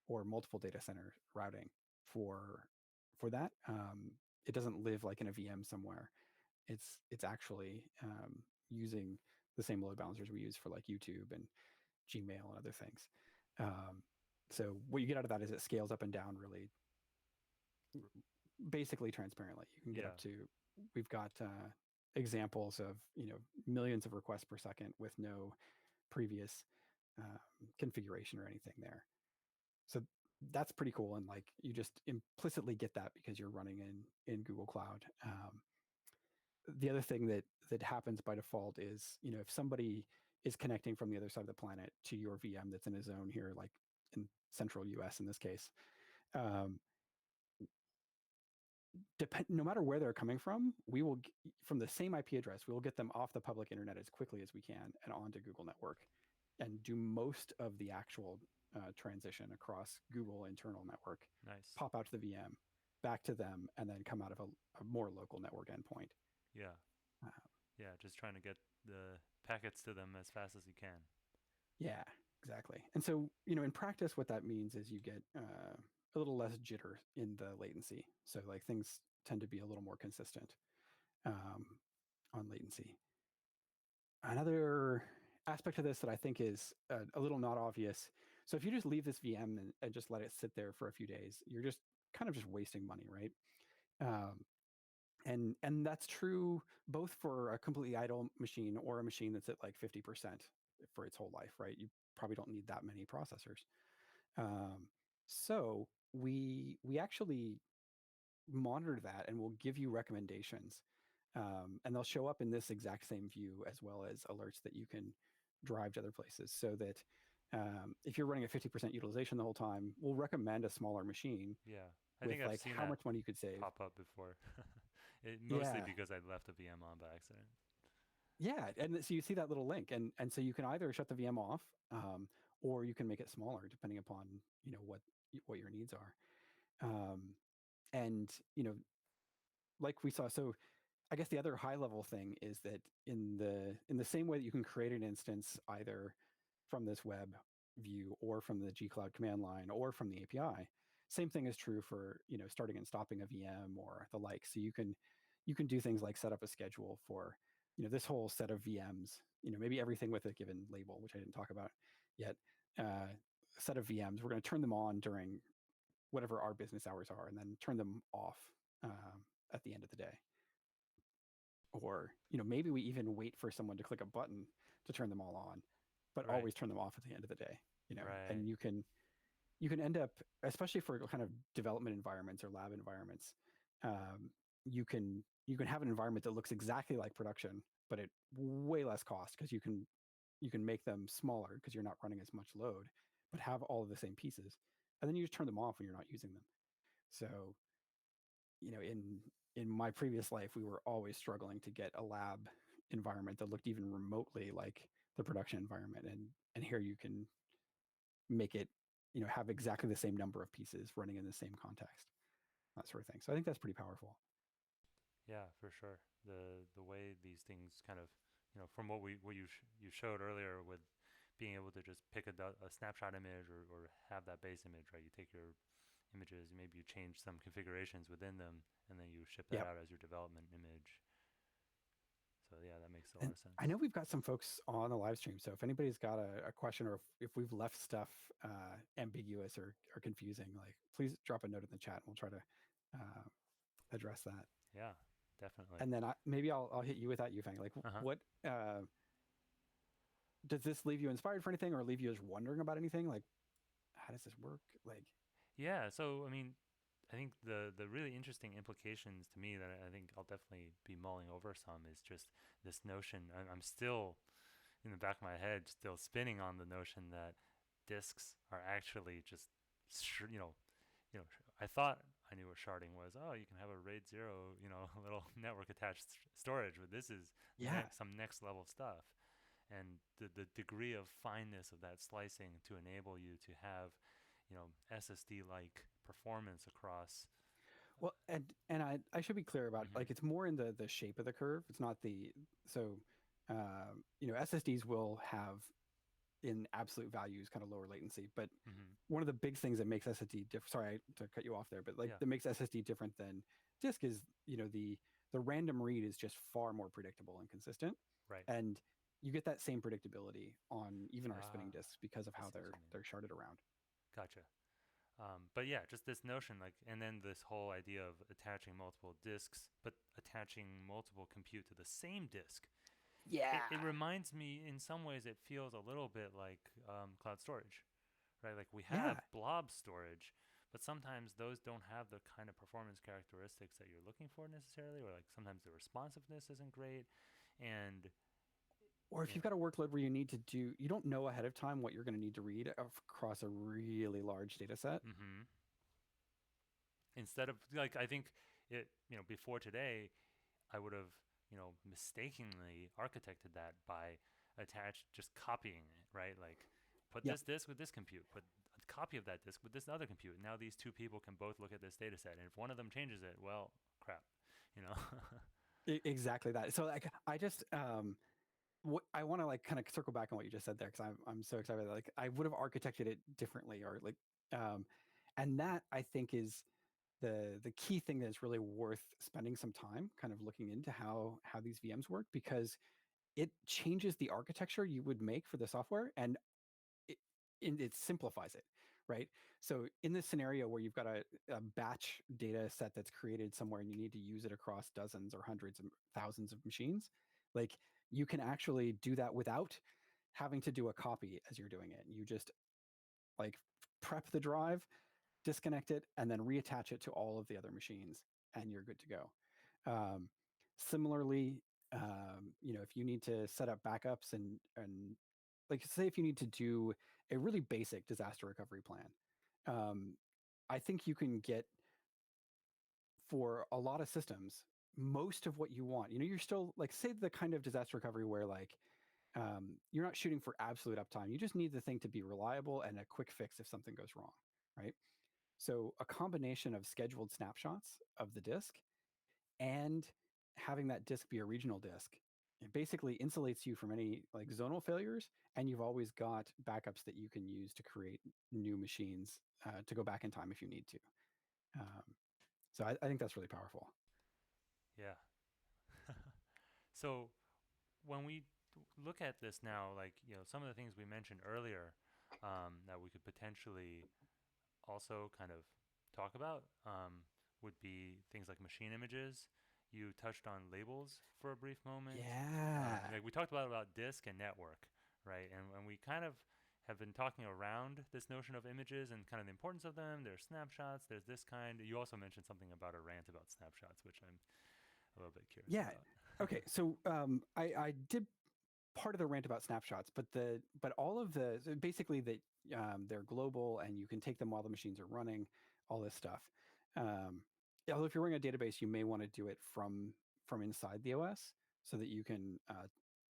B: or multiple data center routing for for that. It doesn't live like in a VM somewhere. It's actually using the same load balancers we use for like YouTube and Gmail and other things. Um, so what you get out of that is it scales up and down really basically transparently. You can get
A: Yeah.
B: up to we've got examples of millions of requests per second with no previous configuration or anything there. So that's pretty cool, and like you just implicitly get that because you're running in Google Cloud. The other thing that happens by default is if somebody is connecting from the other side of the planet to your VM that's in a zone here, like in central US in this case, um, no matter where they're coming from, we will from the same IP address, we will get them off the public internet as quickly as we can and onto Google Network, and do most of the actual transition across Google internal network,
A: Nice.
B: pop out to the VM, back to them, and then come out of a more local network endpoint.
A: Yeah.
B: Uh,
A: Yeah. Just trying to get the packets to them as fast as you can.
B: Yeah, exactly. And so, in practice, what that means is you get a little less jitter in the latency. So, like things tend to be a little more consistent um, on latency. Another aspect of this that I think is a little not obvious. So, if you just leave this VM and just let it sit there for a few days, you're just kind of just wasting money, right? Um, and that's true both for a completely idle machine or a machine that's at like 50% for its whole life, right? You probably don't need that many processors. So we actually monitor that and we'll give you recommendations, and they'll show up in this exact same view as well as alerts that you can drive to other places. So that if you're running at 50% utilization the whole time, we'll recommend a smaller machine
A: Yeah. I
B: with
A: think I've
B: like
A: seen
B: how
A: that
B: much money you could save.
A: pop up before. Mostly
B: Yeah,
A: because I left a VM on by accident.
B: yeah, and so you see that little link, and so you can either shut the VM off, or you can make it smaller depending upon what your needs are. Um, and like we saw, so I guess the other high level thing is that in the same way that you can create an instance either from this web view or from the gcloud command line or from the API, same thing is true for starting and stopping a VM or the like. So you can do things like set up a schedule for this whole set of VMs, maybe everything with a given label, which I didn't talk about yet. Set of VMs, we're going to turn them on during whatever our business hours are, and then turn them off at the end of the day. Or maybe we even wait for someone to click a button to turn them all on, but
A: Right.
B: always turn them off at the end of the day.
A: Right.
B: And you can end up, especially for kind of development environments or lab environments, um, you can have an environment that looks exactly like production, but at way less cost because you can make them smaller because you're not running as much load, but have all of the same pieces, and then you just turn them off when you're not using them. So in my previous life, we were always struggling to get a lab environment that looked even remotely like the production environment, and here you can make it have exactly the same number of pieces running in the same context, that sort of thing. So I think that's pretty powerful.
A: Yeah, for sure. The way these things kind of, from what you showed earlier with being able to just pick a snapshot image or have that base image, right? You take your images, maybe you change some configurations within them, and then you ship that
B: Yep.
A: out as your development image. So yeah, that makes a lot
B: And
A: of sense.
B: I know we've got some folks on the live stream, so if anybody's got a question, or if we've left stuff ambiguous or confusing, like please drop a note in the chat and we'll try to uh, address that.
A: Yeah, definitely.
B: And then maybe I'll hit you with that, Yufeng. Like,
A: Uh huh.
B: what does this leave you inspired for anything, or leave you just wondering about anything? Like, how does this work? Like,
A: Yeah. So I mean, I think the really interesting implications to me that I think I'll definitely be mulling over some is just this notion. I'm still in the back of my head still spinning on the notion that disks are actually just, I thought I knew what sharding was. Oh, you can have a RAID 0, little network attached storage, but this is
B: Yeah.
A: some next level stuff. And the degree of fineness of that slicing to enable you to have, SSD like performance across.
B: Well, and I should be clear about,
A: Mm-hmm.
B: like, it's more in the shape of the curve. It's not the so SSDs will have in absolute values kind of lower latency, but
A: Mm-hmm.
B: one of the big things that makes SSD different. Sorry to cut you off there, but like
A: Yeah.
B: that makes SSD different than disk is the random read is just far more predictable and consistent,
A: Right.
B: and you get that same predictability on even our spinning
A: Ah,
B: disks because of
A: I
B: how
A: see what you mean.
B: they're sharded around.
A: Gotcha. But yeah, just this notion, like, and then this whole idea of attaching multiple disks, but attaching multiple compute to the same disk.
B: Yeah.
A: It reminds me, in some ways, it feels a little bit like cloud storage, right? Like we
B: Yeah.
A: have blob storage, but sometimes those don't have the kind of performance characteristics that you're looking for necessarily, or like sometimes the responsiveness isn't great. And,
B: Or if
A: you
B: you've
A: know,
B: got a workload where you don't know ahead of time what you're going to need to read across a really large data set.
A: mm-hmm. Instead of, like, I think before today, I would have, mistakenly architected that by just copying it, right? Like, put
B: Yep.
A: this disk with this compute, put a copy of that disk with this other compute. Now these two people can both look at this data set, and if one of them changes it, well, crap, you know.
B: Exactly that. So like I just what I want to like kind of circle back on what you just said there because I'm so excited. Like I would have architected it differently or like um and that I think is the key thing that's really worth spending some time kind of looking into how these VMs work because it changes the architecture you would make for the software and it, it simplifies it, right? So in this scenario where you've got a batch data set that's created somewhere and you need to use it across dozens or hundreds of thousands of machines, like you can actually do that without having to do a copy as you're doing it. You just like prep the drive, disconnect it, and then reattach it to all of the other machines, and you're good to go. Um, Similarly, if you need to set up backups and like say if you need to do a really basic disaster recovery plan, um, I think you can get for a lot of systems most of what you want. You're still like say the kind of disaster recovery where like you're not shooting for absolute uptime. You just need the thing to be reliable and a quick fix if something goes wrong, right? So a combination of scheduled snapshots of the disk and having that disk be a regional disk, it basically insulates you from any like zonal failures, and you've always got backups that you can use to create new machines to go back in time if you need to. Um, so I think that's really powerful.
A: Yeah. So when we look at this now, like, some of the things we mentioned earlier, that we could potentially also kind of talk about, would be things like machine images. You touched on labels for a brief moment.
B: Yeah.
A: Like we talked about disk and network, right? And we kind of have been talking around this notion of images and kind of the importance of them. There's snapshots. There's this kind. You also mentioned something about a rant about snapshots, which I'm a little bit curious
B: Yeah.
A: about.
B: Okay. So I did part of the rant about snapshots, but all of the so basically that they're global and you can take them while the machines are running, all this stuff. Um, Although if you're running a database, you may want to do it from inside the OS so that you can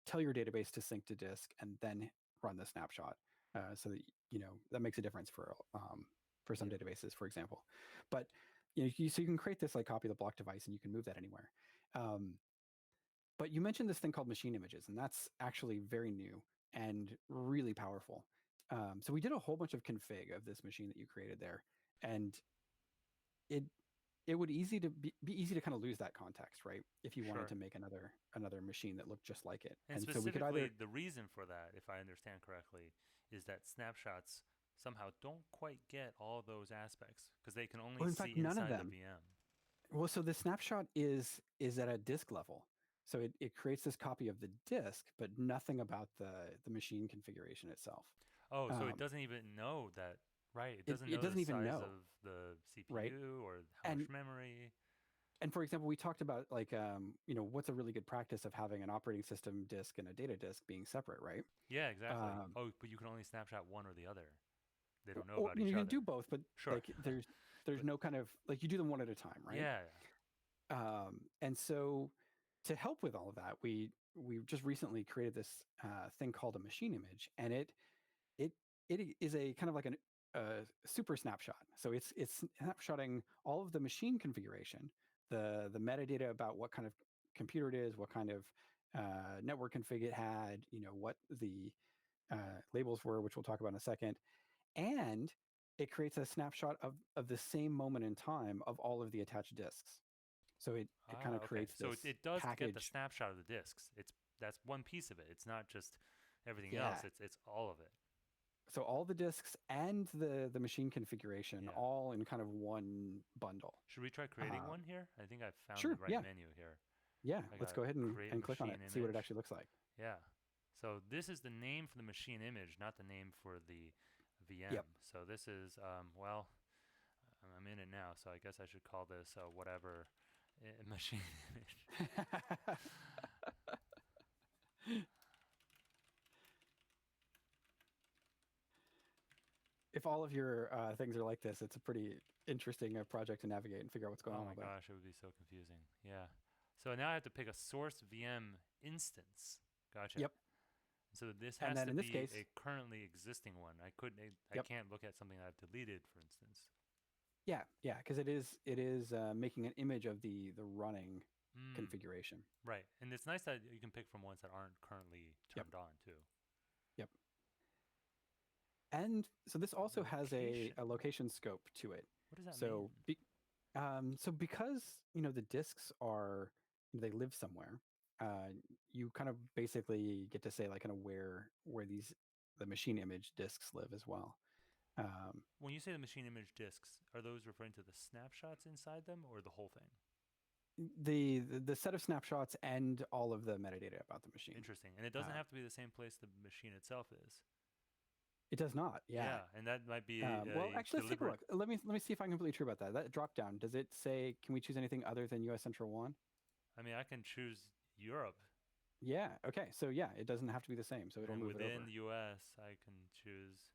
B: tell your database to sync to disk and then run the snapshot. So that that makes a difference for some
A: Yeah.
B: databases, for example. But so you can create this like copy of the block device and you can move that anywhere. Um, but you mentioned this thing called machine images, and that's actually very new and really powerful. So we did a whole bunch of config of this machine that you created there, and it it would be easy to kind of lose that context, right? If you wanted
A: Sure.
B: to make another machine that looked just like it,
A: And
B: and so we could
A: specifically,
B: either
A: the reason for that, if I understand correctly, is that snapshots somehow don't quite get all those aspects because they can only
B: well, in fact,
A: see
B: none of
A: inside the
B: them.
A: VM.
B: Well, so the snapshot is at a disk level. So it creates this copy of the disk, but nothing about the machine configuration itself.
A: Oh, so it
B: Um,
A: doesn't even know that, right? It
B: it,
A: doesn't
B: it
A: know the
B: doesn't even
A: size
B: know,
A: of the
B: right?
A: CPU or how much
B: And
A: memory.
B: and for example, we talked about like what's a really good practice of having an operating system disk and a data disk being separate, right?
A: Yeah, exactly.
B: Um,
A: Oh, but you can only snapshot one or the other. They don't know
B: or
A: about each
B: you can
A: other.
B: do both, but
A: Sure.
B: like there's
A: But
B: no kind of like you do them one at a time, right?
A: yeah.
B: And so to help with all of that, we just recently created this thing called a machine image, and it it is a kind of like a super snapshot. So it's snapshotting all of the machine configuration, the metadata about what kind of computer it is, what kind of network config it had, what the labels were, which we'll talk about in a second, and it creates a snapshot of the same moment in time of all of the attached disks. So it kind
A: Ah,
B: of
A: okay.
B: creates
A: So
B: this
A: it does get the
B: package.
A: snapshot of the disks. That's one piece of it. It's not just everything
B: Yeah.
A: else. It's all of it.
B: So all the disks and the machine configuration
A: Yeah.
B: all in kind of one bundle.
A: Should we try creating
B: Uh,
A: one here? I think I found the
B: sure.
A: right
B: Yeah.
A: menu here.
B: Yeah.
A: I
B: Let's
A: got
B: go ahead
A: create
B: and click on it.
A: machine
B: See what it
A: image.
B: actually looks like.
A: Yeah. So this is the name for the machine image, not the name for the VM.
B: Yep.
A: So this is well, I'm in it now, so I guess I should call this whatever machine image.
B: If all of your things are like this, it's a pretty interesting project to navigate and figure out what's going
A: Oh
B: on
A: my
B: with it.
A: gosh, it would be so confusing. Yeah. So now I have to pick a source VM instance. Gotcha.
B: Yep.
A: So this
B: And
A: has
B: then
A: to
B: in this
A: be
B: case,
A: a currently existing one. I
B: yep.
A: can't look at something that I've deleted, for instance.
B: Yeah, yeah, because it is making an image of the running
A: Hmm.
B: configuration.
A: Right. And it's nice that you can pick from ones that aren't currently
B: Yep,
A: turned on too.
B: yep. And so this also has
A: Location.
B: a location scope to it.
A: What does that mean?
B: So because the disks are they live somewhere, you kind of basically get to say like kind of where the machine image disks live as well. Um,
A: When you say the machine image disks, are those referring to the snapshots inside them or the whole thing?
B: the set of snapshots and all of the metadata about the machine.
A: Interesting. And it doesn't
B: Uh,
A: have to be the same place the machine itself is.
B: it does not. Yeah.
A: Yeah, and that might be
B: Well,
A: a
B: actually, let's take a
A: deliberate.
B: look. Let me see if I'm completely true about that. That drop down, does it say can we choose anything other than U.S. Central One?
A: I mean, I can choose Europe,
B: Yeah. Okay. So yeah, it doesn't have to be the same. So it'll
A: and
B: move it
A: within
B: over.
A: the U.S., I can choose.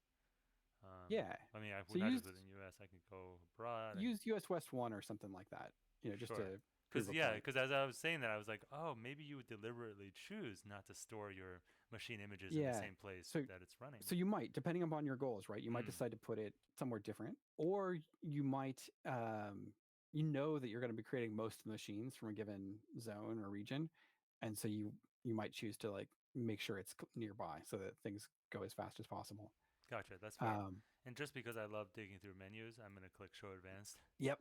B: Yeah.
A: I mean,
B: So
A: not just within U.S. I could go abroad.
B: use US West One or something like that. Just
A: Sure.
B: to prove
A: Because
B: a
A: yeah,
B: point.
A: because as I was saying that, I was like, oh, maybe you would deliberately choose not to store your machine images in the
B: Yeah.
A: same place
B: So
A: that it's running.
B: so you might, depending upon your goals, right? You might
A: Hmm.
B: decide to put it somewhere different, or you might, that you're going to be creating most of the machines from a given zone or region, and so you might choose to like make sure it's nearby so that things go as fast as possible.
A: Gotcha. That's fair.
B: Um,
A: And just because I love digging through menus, I'm gonna click Show Advanced.
B: Yep.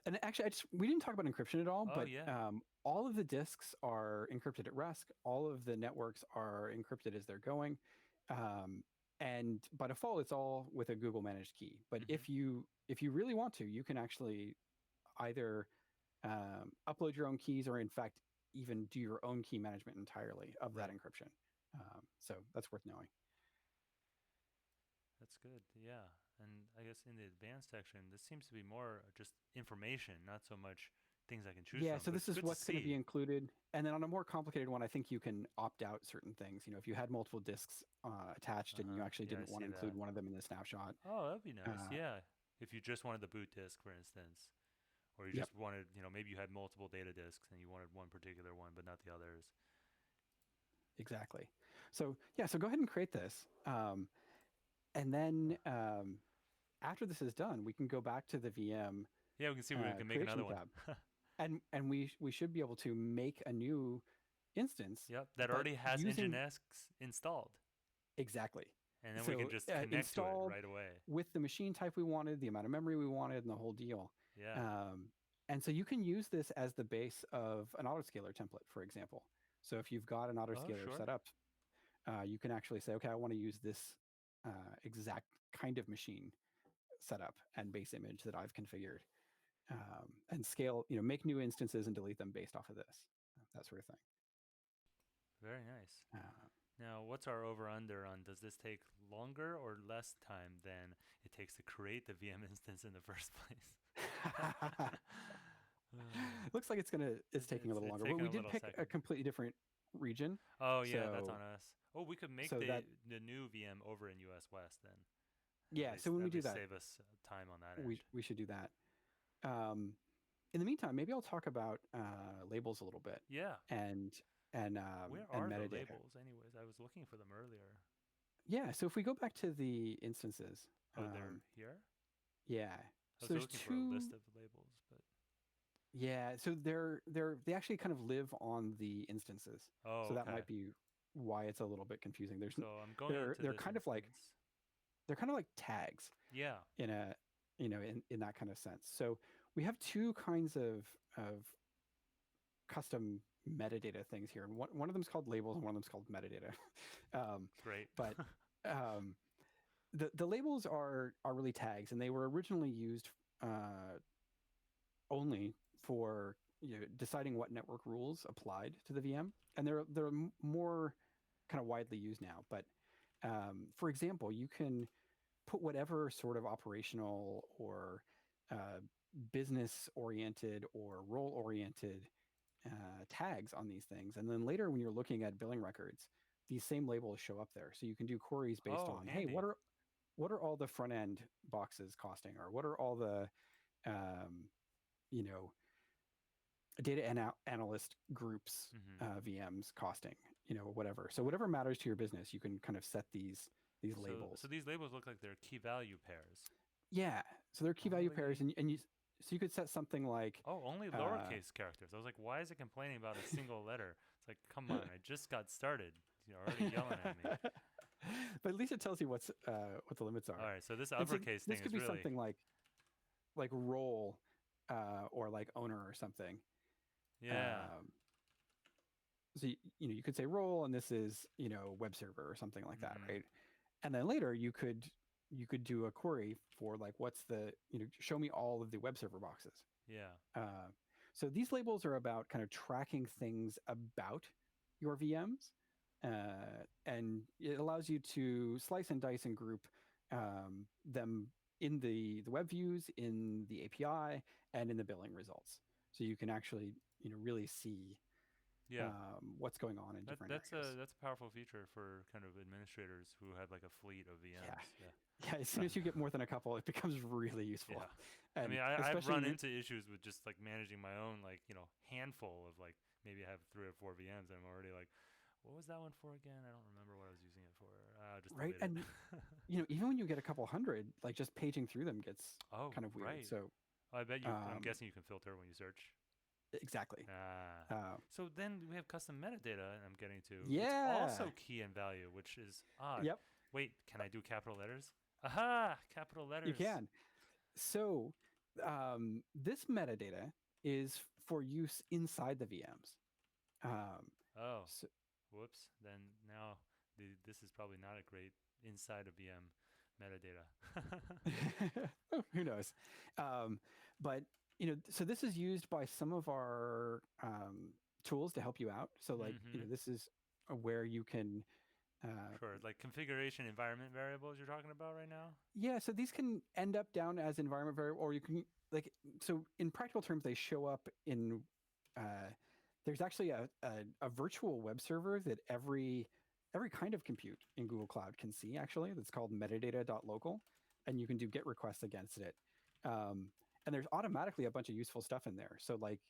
B: And actually, we didn't talk about encryption at all,
A: Oh
B: but
A: yeah.
B: all of the disks are encrypted at rest. All of the networks are encrypted as they're going, um, and by default, it's all with a Google managed key. But
A: Mm-hmm.
B: if you really want to, you can actually either upload your own keys, or in fact, even do your own key management entirely of that
A: Right.
B: encryption. So that's worth knowing.
A: That's good. Yeah. And I guess in the advanced section, this seems to be more just information, not so much things I can choose
B: Yeah,
A: from.
B: so
A: But
B: this
A: it's
B: is
A: good to
B: what's going to be
A: see.
B: included. And then on a more complicated one, I think you can opt out certain things. If you had multiple disks attached
A: Uh
B: and you
A: huh.
B: actually
A: Yeah, I
B: didn't want
A: see
B: to
A: that.
B: include one of them in the snapshot.
A: Oh, that'd be nice.
B: Uh,
A: Yeah. If you just wanted the boot disk, for instance, or you
B: yep,
A: just wanted, maybe you had multiple data disks and you wanted one particular one but not the others.
B: exactly. So yeah, so go ahead and create this. And then after this is done, we can go back to the VM
A: Yeah, we can see we can make
B: creation
A: another one.
B: tab. And we should be able to make a new instance,
A: Yep, that
B: but
A: already has
B: using
A: Nginx installed,
B: exactly.
A: and then we can
B: So
A: just connect to it
B: installed
A: right away.
B: with the machine type we wanted, the amount of memory we wanted, and the whole deal.
A: Yeah.
B: Um, and so you can use this as the base of an autoscaler template, for example. So if you've got an
A: Oh,
B: autoscaler
A: sure.
B: set up, you can actually say, okay, I want to use this exact kind of machine setup and base image that I've configured, and scale, make new instances and delete them based off of this, that sort of thing.
A: Very nice.
B: Uh,
A: Now, what's our over under on does this take longer or less time than it takes to create the VM instance in the first place?
B: Looks like it's taking a little
A: It's
B: longer. But
A: taking
B: we
A: a
B: did
A: little
B: pick a
A: second.
B: completely different region.
A: Oh yeah, that's
B: So
A: on us. Oh, we could make
B: so that
A: the new VM over in US West then.
B: yeah, so when we
A: At
B: do
A: least
B: that,
A: save us time on that
B: we
A: edge.
B: we should do that. Um, in the meantime, maybe I'll talk about labels a little bit
A: Yeah.
B: and
A: Where
B: and
A: are the
B: metadata.
A: labels anyways? I was looking for them earlier.
B: Yeah, so if we go back to the instances,
A: Oh, they're here?
B: yeah,
A: I
B: so
A: was
B: there's
A: looking for a
B: two.
A: list of labels, but
B: Yeah, so they actually kind of live on the instances, so
A: oh,
B: that
A: okay.
B: might be why it's a little bit confusing.
A: So I'm going into
B: They're
A: this
B: kind of like
A: instance.
B: tags
A: Yeah.
B: in a in that kind of sense. So we have two kinds of custom metadata things here, and one of them is called labels, and one of them is called metadata. um,
A: Great.
B: but um, the labels are really tags, and they were originally used only for deciding what network rules applied to the VM, and they're more kind of widely used now. But for example, you can put whatever sort of operational or uh, business oriented or role oriented tags on these things, and then later when you're looking at billing records, these same labels show up there. So you can do queries based
A: Oh,
B: on, hey,
A: handy.
B: what are all the front end boxes costing, or what are all the um, you know analyst groups
A: Mm-hmm.
B: VMs costing, whatever. So whatever matters to your business, you can kind of set these labels.
A: So these labels look like they're key value pairs.
B: Yeah, so they're key value pairs,
A: Only
B: and you so you could set something like
A: only
B: uh,
A: lowercase characters. I was like, why is it complaining about a single letter? It's like, come on, I just got started. You're already yelling at me.
B: but at least it tells you what the limits
A: All
B: are.
A: right, so this
B: And so
A: uppercase thing
B: this could
A: is
B: be
A: really
B: something like role or like owner or something.
A: yeah.
B: Um, so you could say role, and this is web server or something like that,
A: Mm-hmm.
B: right? And then later you could do a query for like what's the show me all of the web server boxes.
A: Yeah.
B: Uh, so these labels are about kind of tracking things about your VMs, and it allows you to slice and dice and group them in the web views, in the API, and in the billing results. So you can actually really see
A: Yeah.
B: what's going on in different areas.
A: That's a powerful feature for kind of administrators who have like a fleet of
B: Yeah,
A: VMs. Yeah.
B: yeah. As soon as you get more than a couple, it becomes really useful,
A: Yeah. I
B: and
A: mean, I've
B: especially
A: run into issues with just like managing my own like handful of like maybe I have 3 or 4 VMs and I'm already like, what was that one for again? I don't remember what I was using it for. Just
B: right.
A: delete it.
B: And even when you get a couple hundred, like just paging through them gets
A: Oh,
B: kind of weird.
A: right.
B: So
A: I bet you. I'm
B: um,
A: guessing you can filter when you search.
B: exactly.
A: Ah.
B: Uh,
A: So then we have custom metadata, and I'm getting to. It's
B: yeah.
A: also key and value, which is odd.
B: Yep.
A: Wait, can I do capital letters? Aha! Capital
B: You
A: letters.
B: can. So this metadata is for use inside the VMs. Um,
A: Oh,
B: so,
A: whoops. Then now this is probably not a great inside a VM metadata.
B: who knows? But so this is used by some of our tools to help you out. So like
A: Mm-hmm.
B: this is where you can.
A: Sure. Like configuration environment variables you're talking about right now?
B: Yeah, so these can end up down as environment variable, or you can like so in practical terms they show up in. Uh, there's actually a virtual web server that every kind of compute in Google Cloud can see actually. That's called metadata.local, and you can do GET requests against it. And there's automatically a bunch of useful stuff in there. So like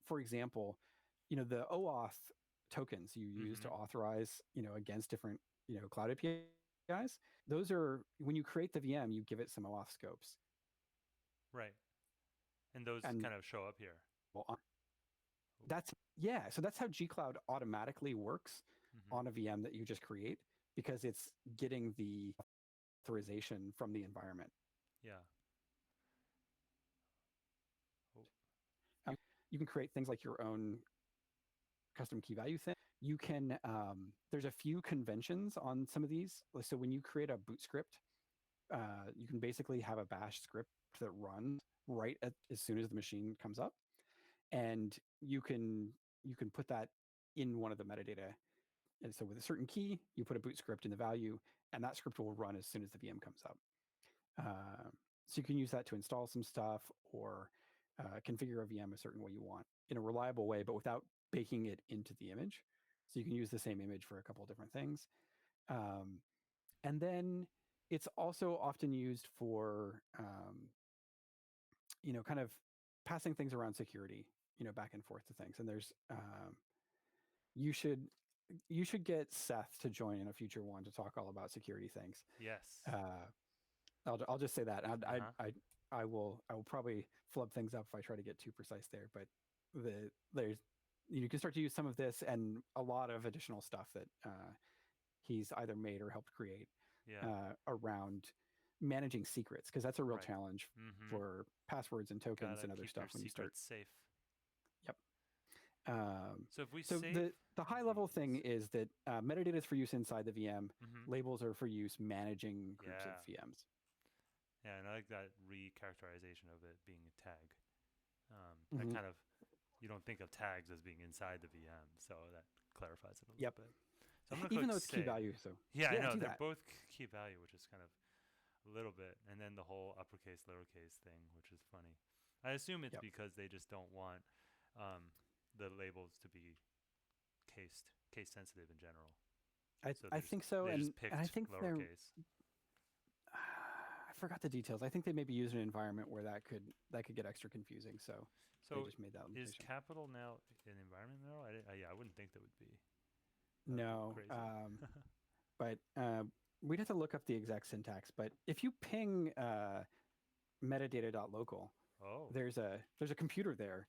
B: for example, the OAuth tokens you use to
A: Mm-hmm.
B: authorize against different cloud APIs. Those are when you create the VM, you give it some OAuth scopes,
A: Right. And those
B: and
A: kind of show up here.
B: well, that's yeah. So that's how gcloud automatically works
A: Mm-hmm.
B: on a VM that you just create because it's getting the authorization from the environment.
A: Yeah. Oh.
B: You can create things like your own custom key value thing. You can there's a few conventions on some of these. So when you create a boot script, you can basically have a bash script that runs right as soon as the machine comes up, and you can put that in one of the metadata. And so with a certain key, you put a boot script in the value, and that script will run as soon as the VM comes up. So you can use that to install some stuff, or configure a VM a certain way you want in a reliable way, but without baking it into the image. So you can use the same image for a couple of different things. Um, and then it's also often used for, kind of passing things around security, back and forth to things. And there's, you should you should get Seth to join in a future one to talk all about security things.
A: Yes.
B: I'll just say that.
A: Uh-huh.
B: I will probably flub things up if I try to get too precise there. But there's you can start to use some of this and a lot of additional stuff that he's either made or helped create
A: Yeah.
B: around managing secrets, because that's a real
A: Right.
B: challenge
A: Mm-hmm.
B: for passwords and tokens
A: Gotta
B: and other
A: keep
B: stuff
A: your
B: when you start.
A: secrets safe.
B: Yep.
A: So if we
B: So
A: save
B: the high level thing
A: these,
B: is that metadata is for use inside the VM.
A: mm-hmm.
B: Labels are for use managing groups of
A: Yeah.
B: VMs.
A: Yeah, and I like that recharacterization of it being a tag. That
B: Mm-hmm.
A: kind of, you don't think of tags as being inside the VM, so that clarifies it a little
B: Yep.
A: bit. So I'm gonna
B: Even
A: click
B: though it's key
A: save.
B: value, so
A: Yeah, I
B: yeah,
A: know
B: do
A: they're
B: that.
A: both key value, which is kind of a little bit, and then the whole uppercase lowercase thing, which is funny. I assume it's
B: Yep.
A: because they just don't want the labels to be case sensitive in general. So
B: I think so,
A: they just
B: and I
A: picked
B: think they're.
A: lowercase.
B: I forgot the details. I think they maybe used an environment where that could get extra confusing, so they
A: So
B: just made that
A: is
B: limitation.
A: capital now an environment now? Yeah, I wouldn't think that would be. That would be
B: No,
A: crazy.
B: but we'd have to look up the exact syntax. But if you ping metadata.local,
A: Oh,
B: there's a computer there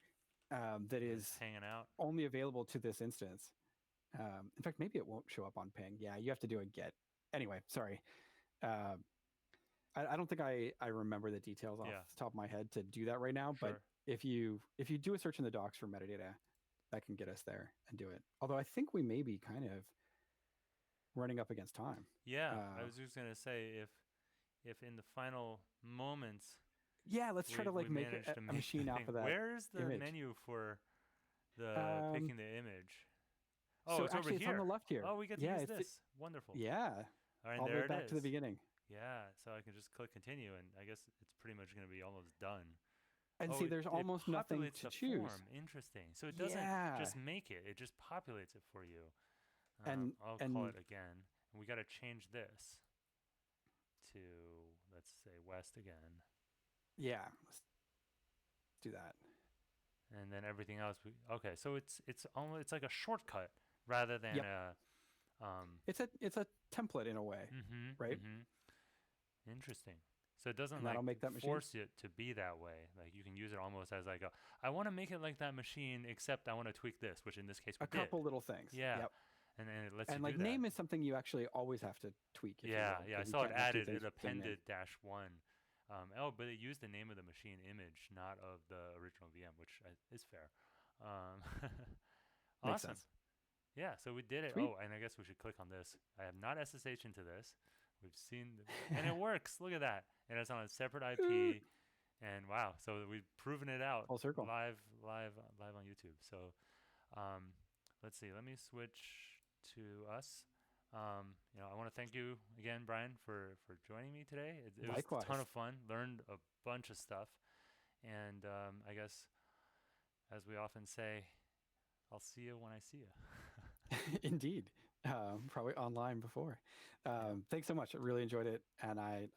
B: that
A: it's
B: is
A: hanging out.
B: only available to this instance. In fact, maybe it won't show up on ping. Yeah, you have to do a get. Anyway, sorry. Uh, I don't think I remember the details off
A: Yeah,
B: the top of my head to do that right now. But
A: sure.
B: if you do a search in the docs for metadata, that can get us there and do it. Although I think we may be kind of running up against time.
A: Yeah, I was just gonna say if in the final moments
B: Yeah, let's try to
A: we
B: like make
A: managed to
B: a
A: make the
B: machine
A: thing.
B: off of that
A: Where's the
B: image.
A: menu for the
B: Um,
A: picking the image? Oh,
B: so
A: it's over
B: actually, it's on the
A: here.
B: left here.
A: Oh, we get to
B: Yeah,
A: use this. Wonderful.
B: yeah,
A: All right, and
B: all the way
A: there it
B: back to the
A: is.
B: beginning.
A: Yeah, so I can just click continue, and I guess it's pretty much going to be almost done.
B: And
A: Oh,
B: see, there's
A: it
B: almost nothing
A: populates
B: to
A: the
B: choose.
A: form. Interesting. So it doesn't
B: Yeah,
A: just make it; it just populates it for you.
B: and
A: I'll call
B: and
A: it again. And we got to change this to, let's say, west again.
B: yeah, let's do that.
A: And then everything else. Okay, so it's almost it's like a shortcut rather than
B: Yep,
A: a.
B: it's a template in a way,
A: Mm-hmm.
B: right?
A: Mm-hmm. Interesting. So it doesn't
B: And
A: like
B: that'll make that machine
A: force it to be that way. Like you can use it almost as like a, I want to make it like that machine, except I want to tweak this, which in this case we
B: a
A: did.
B: couple little things.
A: Yeah,
B: Yep.
A: and then it lets you
B: And
A: do
B: like
A: that.
B: name is something you actually always have to tweak, if you
A: Yeah,
B: will,
A: yeah. I
B: because you
A: saw it
B: can't just do
A: added.
B: things
A: It
B: with the same name.
A: appended -1. But it used the name of the machine image, not of the original VM, which is fair. Um,
B: Makes
A: awesome.
B: sense.
A: Yeah, so we did it.
B: Sweet.
A: Oh, and I guess we should click on this. I have not SSH into this. We've seen, and it works. Look at that. And it's on a separate IP. And wow, so we've proven it out
B: Full circle.
A: live on YouTube. So let's see. Let me switch to us. I want to thank you again, Brian, for joining me today. It was a
B: Likewise.
A: ton of fun. Learned a bunch of stuff, and I guess, as we often say, I'll see you when I see you.
B: Indeed. Probably online before.
A: Yeah.
B: Thanks so much. I really enjoyed it, and I